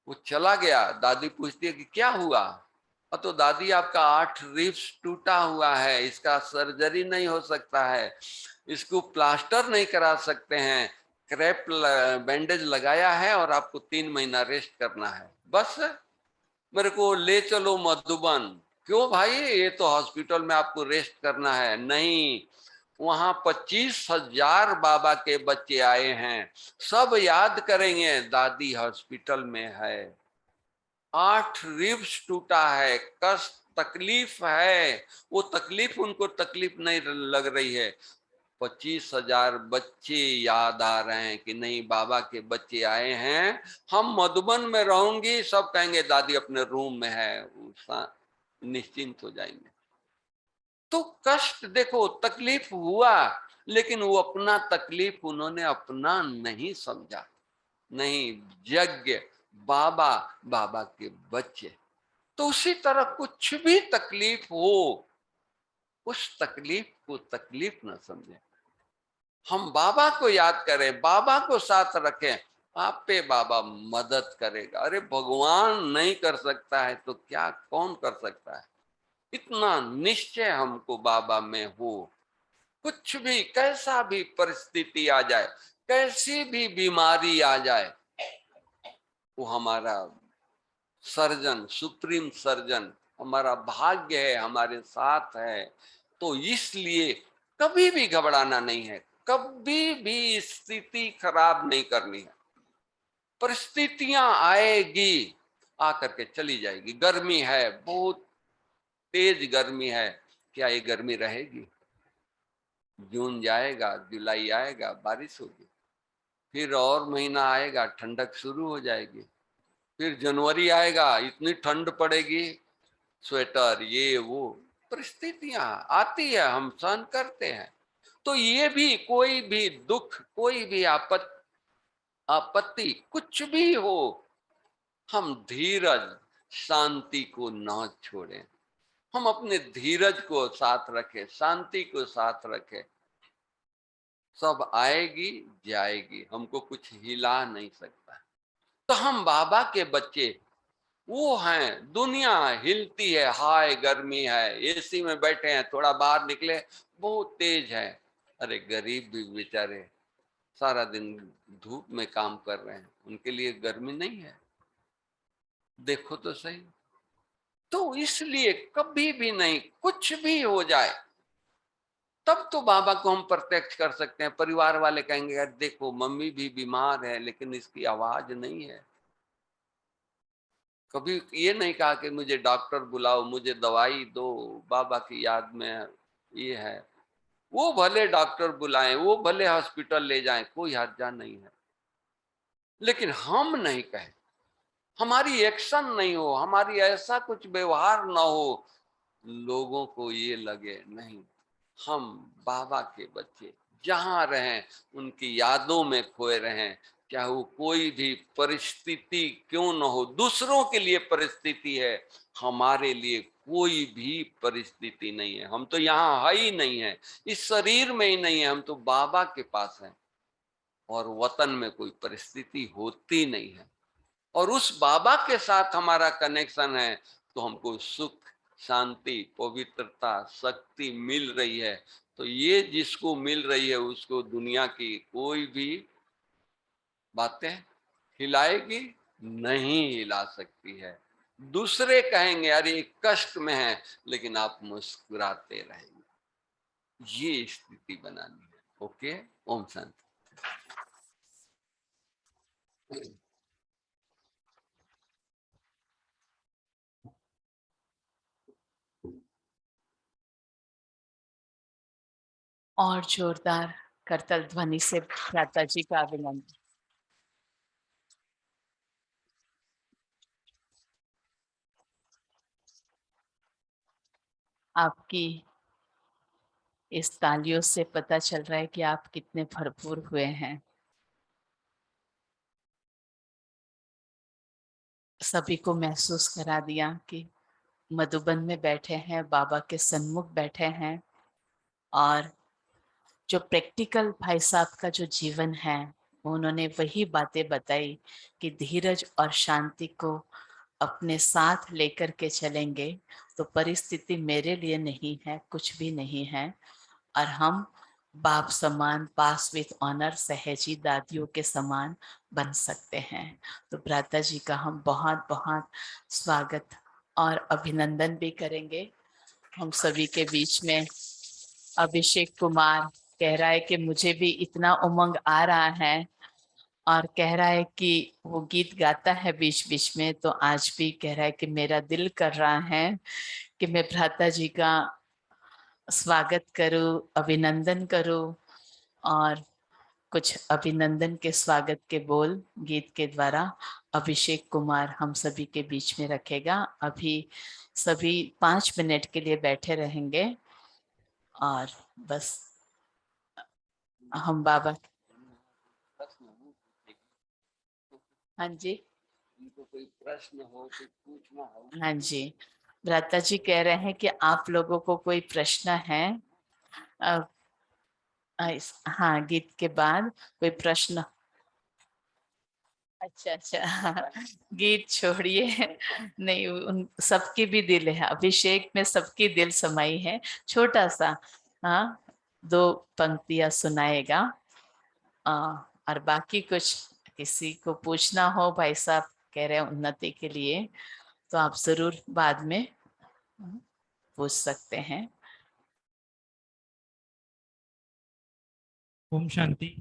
वो चला गया। दादी पूछती है कि क्या हुआ? तो दादी आपका 8 रिब्स टूटा हुआ है, इसका सर्जरी नहीं हो सकता है, इसको प्लास्टर नहीं करा सकते हैं, क्रैप बैंडेज लगाया है और आपको 3 महीना रेस्ट करना है, बस मेरे को ले चलो मधुबन। क्यों भाई, ये तो हॉस्पिटल में आपको रेस्ट करना है। नहीं, वहां 25,000 बाबा के बच्चे आए हैं, सब याद करेंगे दादी हॉस्पिटल में है, 8 रिब्स टूटा है, कष्ट तकलीफ है। वो तकलीफ उनको तकलीफ नहीं लग रही है, 25,000 बच्चे याद आ रहे हैं कि नहीं बाबा के बच्चे आए हैं, हम मधुबन में रहूंगी, सब कहेंगे दादी अपने रूम में है, निश्चिंत हो जाएंगे। तो कष्ट देखो, तकलीफ हुआ, लेकिन वो अपना तकलीफ उन्होंने अपना नहीं समझा। नहीं, यज्ञ बाबा, बाबा के बच्चे। तो उसी तरह कुछ भी तकलीफ हो, उस तकलीफ को तकलीफ न समझे, हम बाबा को याद करें, बाबा को साथ रखें, आप पे बाबा मदद करेगा। अरे भगवान नहीं कर सकता है तो क्या कौन कर सकता है? इतना निश्चय हमको बाबा में हो, कुछ भी, कैसा भी परिस्थिति आ जाए, कैसी भी बीमारी आ जाए, वो हमारा सर्जन, सुप्रीम सर्जन हमारा भाग्य है, हमारे साथ है। तो इसलिए कभी भी घबराना नहीं है, कभी भी स्थिति खराब नहीं करनी है। परिस्थितियां आएगी, आकर के चली जाएगी। गर्मी है, बहुत तेज गर्मी है, क्या ये गर्मी रहेगी? जून जाएगा, जुलाई आएगा, बारिश होगी, फिर और महीना आएगा, ठंडक शुरू हो जाएगी, फिर जनवरी आएगा, इतनी ठंड पड़ेगी, स्वेटर ये वो। परिस्थितियां आती है, हम सहन करते हैं। तो ये भी, कोई भी दुख, कोई भी आपत्ति कुछ भी हो, हम धीरज शांति को न छोड़ें। हम अपने धीरज को साथ रखें, शांति को साथ रखें। सब आएगी जाएगी, हमको कुछ हिला नहीं सकता। तो हम बाबा के बच्चे वो हैं। दुनिया हिलती है, हाय गर्मी है, एसी में बैठे हैं, थोड़ा बाहर निकले बहुत तेज है। अरे गरीब भी बेचारे सारा दिन धूप में काम कर रहे हैं, उनके लिए गर्मी नहीं है? देखो तो सही। तो इसलिए कभी भी नहीं, कुछ भी हो जाए, तब तो बाबा को हम प्रत्यक्ष कर सकते हैं। परिवार वाले कहेंगे यार देखो मम्मी भी बीमार है, लेकिन इसकी आवाज नहीं है। कभी ये नहीं कहा कि मुझे डॉक्टर बुलाओ, मुझे दवाई दो, बाबा की याद में ये है। वो भले डॉक्टर बुलाएं, वो भले हॉस्पिटल ले जाएं, कोई हर्जा नहीं है, लेकिन हम नहीं कहें, हमारी एक्शन नहीं हो, हमारी ऐसा कुछ व्यवहार ना हो, लोगों को ये लगे नहीं हम बाबा के बच्चे, जहां रहें उनकी यादों में खोए रहें। चाहे वो कोई भी परिस्थिति क्यों न हो, दूसरों के लिए परिस्थिति है, हमारे लिए कोई भी परिस्थिति नहीं है। हम तो यहाँ है ही नहीं है, इस शरीर में ही नहीं है, हम तो बाबा के पास हैं। और वतन में कोई परिस्थिति होती नहीं है, और उस बाबा के साथ हमारा कनेक्शन है, तो हमको सुख, शांति, पवित्रता, शक्ति मिल रही है। तो ये जिसको मिल रही है उसको दुनिया की कोई भी बातें हिलाएगी नहीं, हिला सकती है। दूसरे कहेंगे अरे कष्ट में है, लेकिन आप मुस्कुराते रहेंगे। ये स्थिति बनानी है। ओके, ओम शांति। और जोरदार करतल ध्वनि से भ्राता जी का अभिनंदन। आपकी इस तालियों से पता चल रहा है कि आप कितने भरपूर हुए हैं। सभी को महसूस करा दिया कि मधुबन में बैठे हैं, बाबा के सन्मुख बैठे हैं, और जो प्रैक्टिकल भाई साहब का जो जीवन है, उन्होंने वही बातें बताई कि धीरज और शांति को अपने साथ लेकर के चलेंगे तो परिस्थिति मेरे लिए नहीं है, कुछ भी नहीं है, और हम बाप समान, पास विथ ऑनर, सहेजी दादियों के समान बन सकते हैं। तो भ्राता जी का हम बहुत बहुत स्वागत और अभिनंदन भी करेंगे। हम सभी के बीच में अभिषेक कुमार कह रहा है कि मुझे भी इतना उमंग आ रहा है, और कह रहा है कि वो गीत गाता है बीच बीच में, तो आज भी कह रहा है कि मेरा दिल कर रहा है कि मैं भ्राता जी का स्वागत करूं, अभिनंदन करूं, और कुछ अभिनंदन के स्वागत के बोल गीत के द्वारा अभिषेक कुमार हम सभी के बीच में रखेगा। अभी सभी 5 मिनट के लिए बैठे रहेंगे, और बस हम बाबा। हाँ जी, कोई प्रश्न हो, कुछ पूछना हो? हाँ जी, भ्राता जी कह रहे हैं कि आप लोगों को कोई प्रश्न है? हाँ, गीत के बाद कोई प्रश्न? अच्छा अच्छा, गीत छोड़िए, नहीं, उन सबकी भी दिल है, अभिषेक में सबकी दिल समाई है। छोटा सा, हाँ, 2 पंक्तियां सुनाएगा, और बाकी कुछ किसी को पूछना हो भाई साहब कह रहे हैं उन्नति के लिए, तो आप जरूर बाद में पूछ सकते हैं। ओम शांति।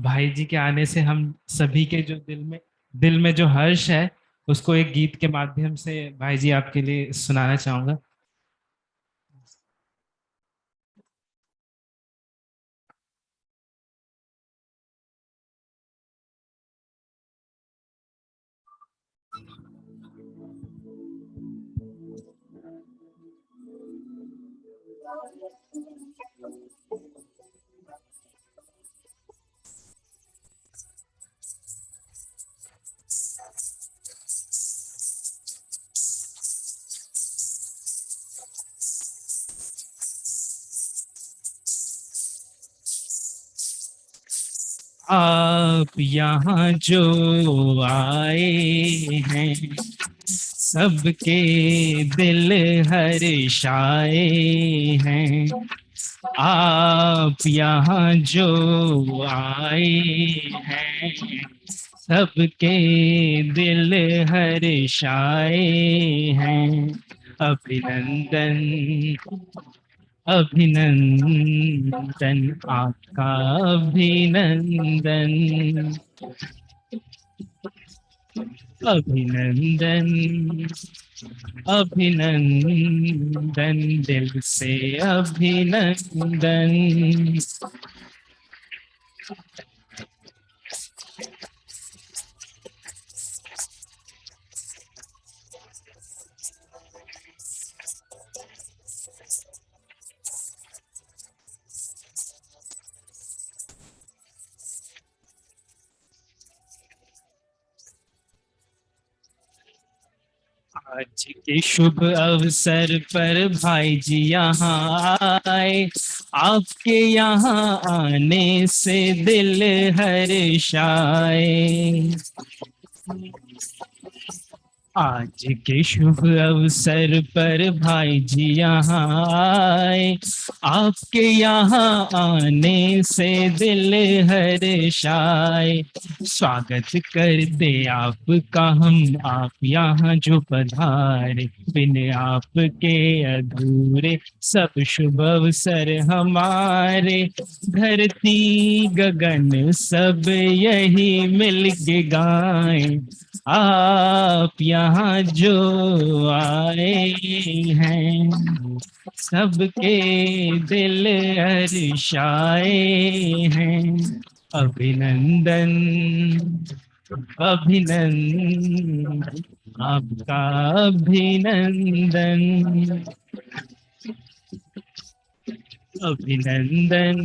भाई जी के आने से हम सभी के जो दिल में जो हर्ष है उसको एक गीत के माध्यम से भाई जी आपके लिए सुनाना चाहूंगा। आप यहाँ जो आए हैं सबके दिल हर्षाए हैं। आप यहाँ जो आए हैं सबके दिल हर्षाए हैं। अभिनंदन अभिनंदन आपका अभिनंदन अभिनंदन अभिनंदन दिल से अभिनंदन। आज के शुभ अवसर पर भाई जी यहाँ आए, आपके यहाँ आने से दिल हर्षाए। आज के शुभ अवसर पर भाई जी यहाँ आए, आपके यहाँ आने से दिल हर्षाए। स्वागत कर दे आपका हम, आप यहाँ जो पधारे, बिन आपके अधूरे सब शुभ अवसर हमारे। धरती गगन सब यही मिल के गाएं, आप यहाँ जो आए हैं सबके दिल हर्षाए हैं। अभिनंदन अभिनंदन आपका अभिनंदन अभिनंदन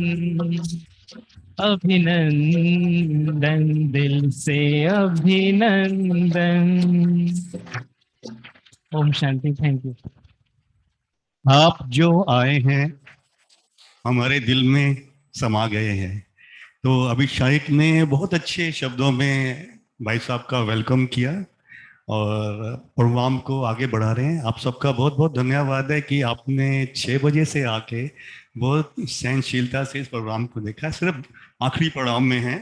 अभिनंदन दिल से अभिनंदन। ओम शांति। Thank you. आप जो आए हैं हमारे दिल में समा गए हैं। तो अभिषेक ने बहुत अच्छे शब्दों में भाई साहब का वेलकम किया और प्रोग्राम को आगे बढ़ा रहे हैं। आप सबका बहुत बहुत धन्यवाद है कि आपने 6 बजे से आके बहुत सहनशीलता से इस प्रोग्राम को देखा। सिर्फ आखिरी पड़ाव में है।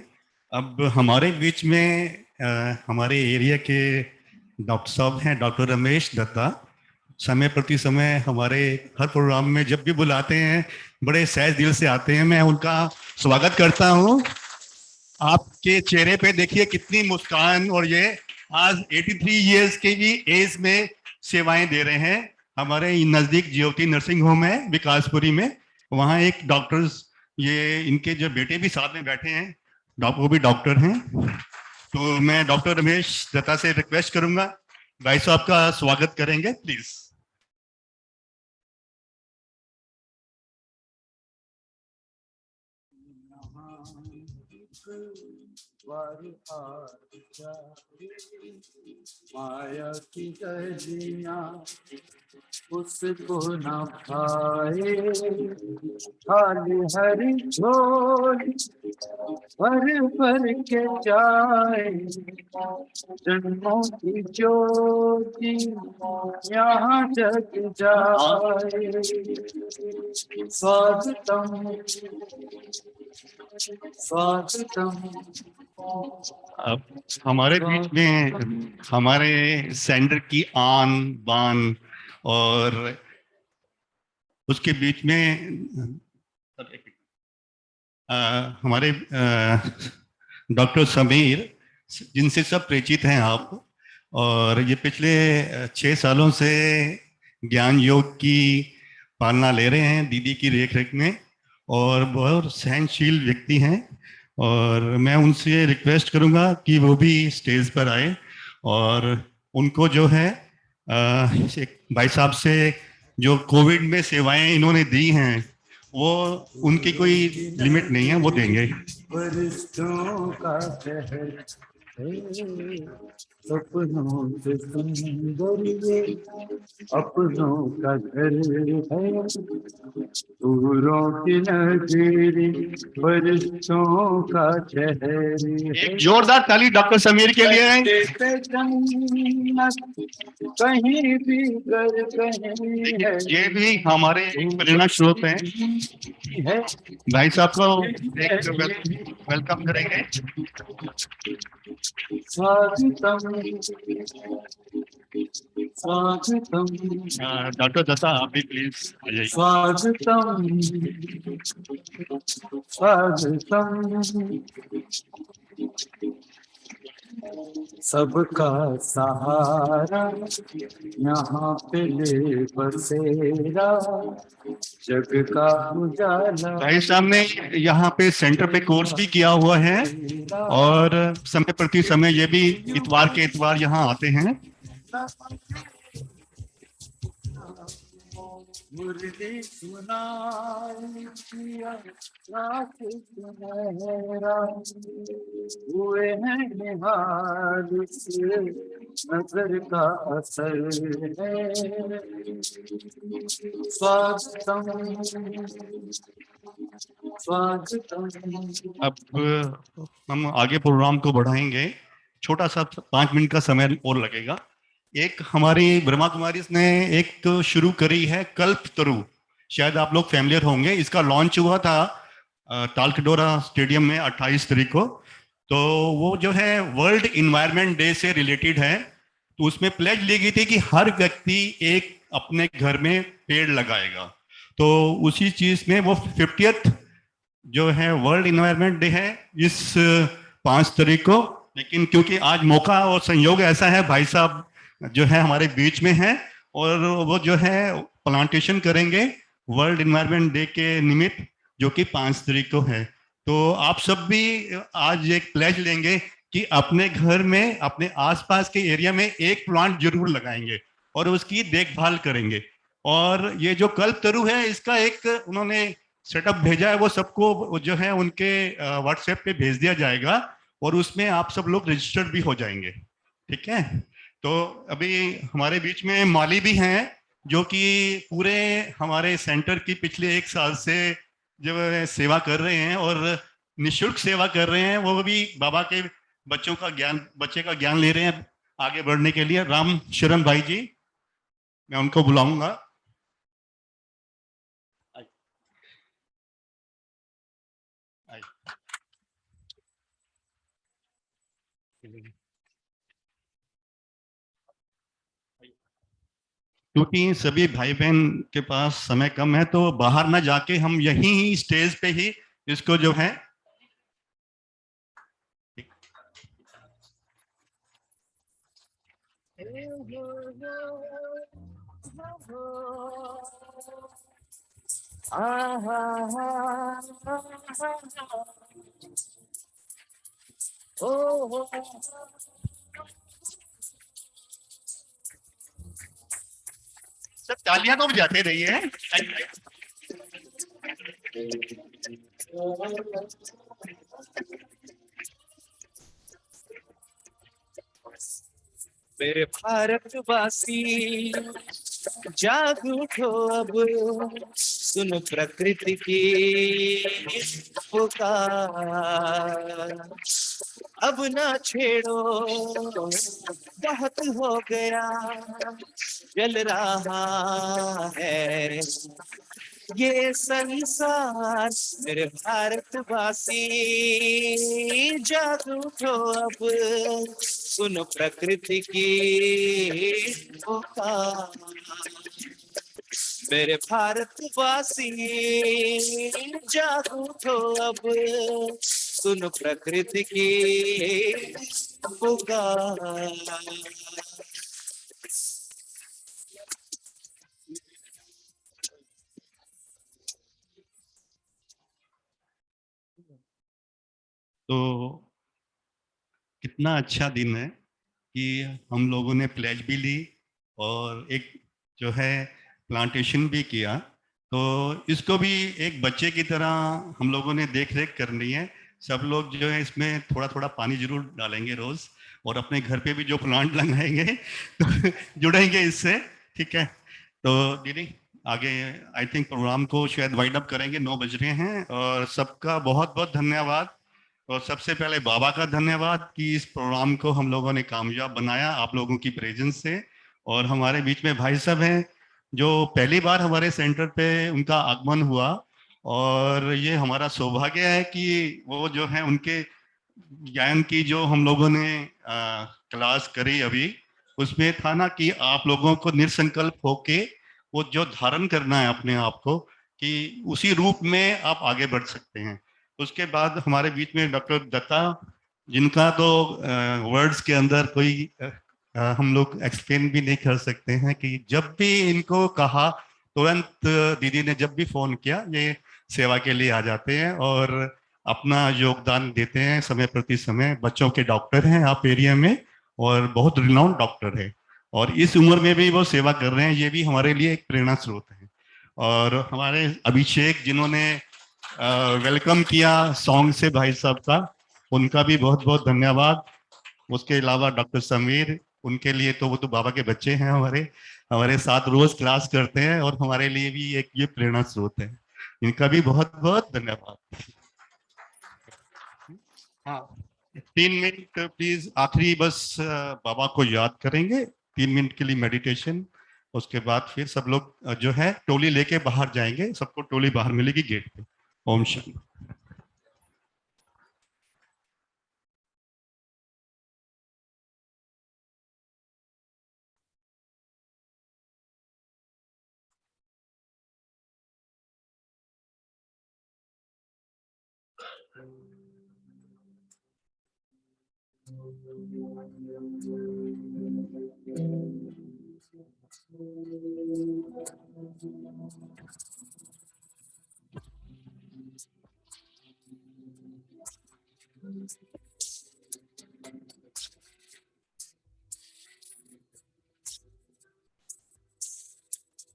अब हमारे बीच में हमारे एरिया के डॉक्टर साहब हैं, डॉक्टर रमेश दत्ता। समय प्रति समय हमारे हर प्रोग्राम में जब भी बुलाते हैं बड़े सहज दिल से आते हैं। मैं उनका स्वागत करता हूं। आपके चेहरे पे देखिए कितनी मुस्कान, और ये आज 83 इयर्स के भी एज में सेवाएं दे रहे हैं। हमारे नज़दीक ज्योति नर्सिंग होम है विकासपुरी में, वहाँ एक डॉक्टर्स, ये इनके जो बेटे भी साथ में बैठे हैं, वो भी डॉक्टर हैं। तो मैं डॉक्टर रमेश दत्ता से रिक्वेस्ट करूंगा भाई साहब का स्वागत करेंगे प्लीज। माया की गलियां उसको न भाए, खाली हरी झोली भर भर के जाए। जन्मों की ज्योति यहाँ जग जाए। स्वागतम स्वागतम। अब हमारे बीच में हमारे सेंटर की आन बान और उसके बीच में हमारे डॉक्टर समीर, जिनसे सब परिचित हैं आप, और ये पिछले 6 सालों से ज्ञान योग की पालना ले रहे हैं दीदी की रेख रेख में, और बहुत सहनशील व्यक्ति हैं। और मैं उनसे रिक्वेस्ट करूंगा कि वो भी स्टेज पर आए, और उनको जो है एक भाई साहब से जो कोविड में सेवाएं इन्होंने दी हैं वो उनकी कोई लिमिट नहीं है, वो देंगे। वरिष्ठों का शहर है, सपनों से सुंदर ये अपनों का घर है, दूरों की नगरी वरिष्ठों का शहर है। एक जोरदार ताली डॉक्टर समीर के लिए। पे जन्नत कहीं भी घर कहीं है, ये भी हमारे एक प्रेरणा स्रोत हैं। है भाई साहब को एक वेलकम करेंगे। स्वागतम स्वागतम डॉक्टर दत्ता, आप भी प्लीज आ जाइए। स्वागतम स्वागतम। सबका सहारा यहाँ पे ले बसेरा, जग का उजाला। भाई साहब ने यहाँ पे सेंटर पे कोर्स भी किया हुआ है, और समय प्रति समय ये भी इतवार के इतवार यहाँ आते हैं। मुरली सुनाई पिया रात सुनहरा, हुए हैं निहाल से नजर का असर है। स्वागतम स्वागतम। अब हम आगे प्रोग्राम को बढ़ाएंगे, छोटा सा 5 मिनट का समय और लगेगा। एक हमारी ब्रह्मा कुमारी ने एक तो शुरू करी है कल्प तरु, शायद आप लोग फैमिलियर होंगे। इसका लॉन्च हुआ था तालकटोरा स्टेडियम में 28 तारीख को। तो वो जो है वर्ल्ड इन्वायरमेंट डे से रिलेटेड है। तो उसमें प्लेज ली गई थी कि हर व्यक्ति एक अपने घर में पेड़ लगाएगा। तो उसी चीज में वो 50th जो है वर्ल्ड इन्वायरमेंट डे है इस 5 तारीख को। लेकिन क्योंकि आज मौका और संयोग ऐसा है, भाई साहब जो है हमारे बीच में है, और वो जो है प्लांटेशन करेंगे वर्ल्ड इन्वायरमेंट डे के निमित्त, जो कि 5 तारीख को है। तो आप सब भी आज एक प्लेज लेंगे कि अपने घर में, अपने आसपास के एरिया में एक प्लांट जरूर लगाएंगे और उसकी देखभाल करेंगे। और ये जो कल्प तरु है, इसका एक उन्होंने सेटअप भेजा है, वो सबको जो है उनके व्हाट्सएप पे भेज दिया जाएगा, और उसमें आप सब लोग रजिस्टर्ड भी हो जाएंगे। ठीक है। तो अभी हमारे बीच में माली भी हैं, जो कि पूरे हमारे सेंटर की पिछले 1 साल से जो है सेवा कर रहे हैं और निःशुल्क सेवा कर रहे हैं। वो भी बाबा के बच्चे का ज्ञान ले रहे हैं आगे बढ़ने के लिए। राम शरण भाई जी, मैं उनको बुलाऊंगा। क्योंकि सभी भाई बहन के पास समय कम है, तो बाहर ना जाके हम यहीं ही स्टेज पे ही इसको जो है सब तालियां तो बजाते रहिए। मेरे भारतवासी जाग उठो अब, सुन प्रकृति की पुकार। अब ना छेड़ो, बहुत हो गया, जल रहा है ये संसार मेरे भारतवासी, जाग उठो अब, सुनो प्रकृति की पुकार। मेरे भारतवासी, जाग उठो अब, सुनो प्रकृति की पुकार। तो कितना अच्छा दिन है कि हम लोगों ने प्लेज भी ली और एक जो है प्लांटेशन भी किया। तो इसको भी एक बच्चे की तरह हम लोगों ने देख रेख करनी है। सब लोग जो है इसमें थोड़ा थोड़ा पानी जरूर डालेंगे रोज, और अपने घर पे भी जो प्लांट लगाएंगे तो जुड़ेंगे इससे, ठीक है। तो दीदी आगे आई थिंक प्रोग्राम को शायद वाइंड अप करेंगे, 9 बज रहे हैं। और सबका बहुत बहुत धन्यवाद। और सबसे पहले बाबा का धन्यवाद कि इस प्रोग्राम को हम लोगों ने कामयाब बनाया आप लोगों की प्रेजेंस से। और हमारे बीच में भाई साहब हैं जो पहली बार हमारे सेंटर पे उनका आगमन हुआ, और ये हमारा सौभाग्य है कि वो जो है उनके ज्ञान की जो हम लोगों ने क्लास करी अभी, उसमें था ना कि आप लोगों को निसंकल्प होके वो जो धारण करना है अपने आप को, कि उसी रूप में आप आगे बढ़ सकते हैं। उसके बाद हमारे बीच में डॉक्टर दत्ता, जिनका तो वर्ड्स के अंदर कोई हम लोग एक्सप्लेन भी नहीं कर सकते हैं, कि जब भी इनको कहा तुरंत दीदी ने जब भी फोन किया ये सेवा के लिए आ जाते हैं और अपना योगदान देते हैं समय प्रति समय। बच्चों के डॉक्टर हैं आप एरिया में, और बहुत रिनाउंड डॉक्टर है, और इस उम्र में भी वो सेवा कर रहे हैं, ये भी हमारे लिए एक प्रेरणा स्रोत है। और हमारे अभिषेक जिन्होंने वेलकम किया सॉन्ग से भाई साहब का, उनका भी बहुत बहुत धन्यवाद। उसके अलावा डॉक्टर समीर, उनके लिए तो वो तो बाबा के बच्चे हैं, हमारे हमारे साथ रोज क्लास करते हैं और हमारे लिए भी एक ये प्रेरणा स्रोत है। इनका भी बहुत बहुत धन्यवाद। हाँ 3 मिनट प्लीज, आखिरी बस बाबा को याद करेंगे 3 मिनट के लिए मेडिटेशन। उसके बाद फिर सब लोग जो है टोली लेके बाहर जाएंगे, सबको टोली बाहर मिलेगी गेट पे। ओम शांति।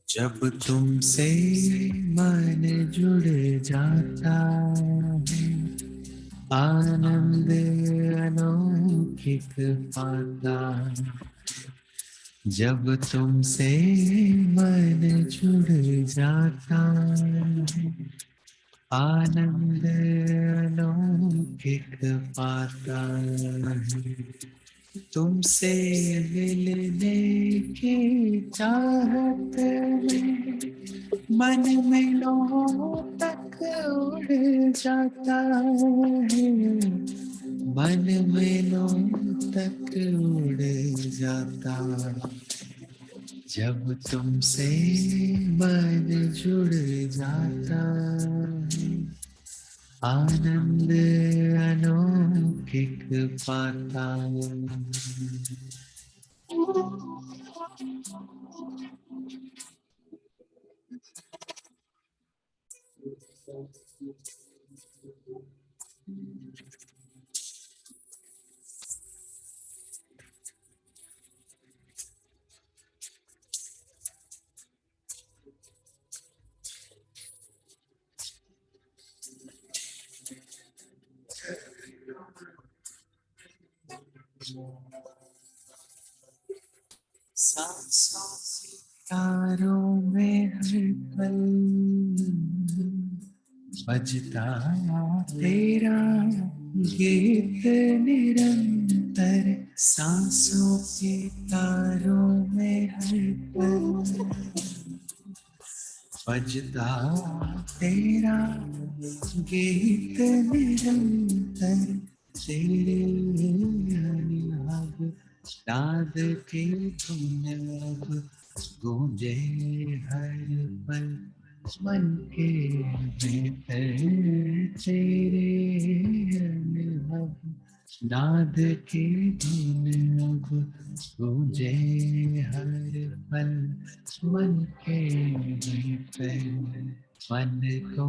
जब तुमसे मन जुड़ जाता है, आनंद अलौकिक पाता। जब तुमसे मन जुड़ जाता है, आनंद अलौकिक पाता है। तुमसे मिलने की चाहत में मन में लो तक उड़ जाता है, मन में लो तक उड़ जाता। जब तुमसे मन जुड़ जाता है, आनंद अलौकिक पाता। सांसों के तारों में हर पल बजता तेरा गीत निरंतर। सांसों के तारों में हर पल बजता तेरा गीत निरंतर तेरे अनुराग नाद की धुन अब गूंजे हर पल मन के भीतर तेरे अनुराग नाद की धुन अब गूंजे हर पल मन के भीतर मन को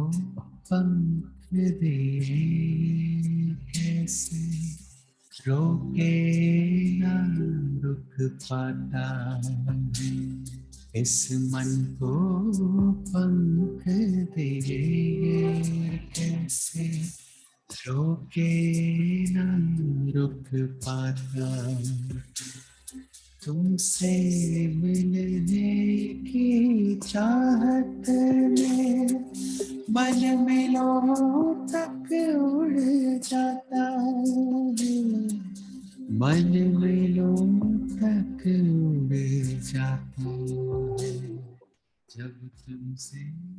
पंख दे कैसे रोके ना रुक पाता है इस मन को पंख दे कैसे रोके ना रुक पाता तुमसे मिलने की चाहत में मन मिलो तक उड़ जाता है मन मिलो तक उड़ जाता है जब तुमसे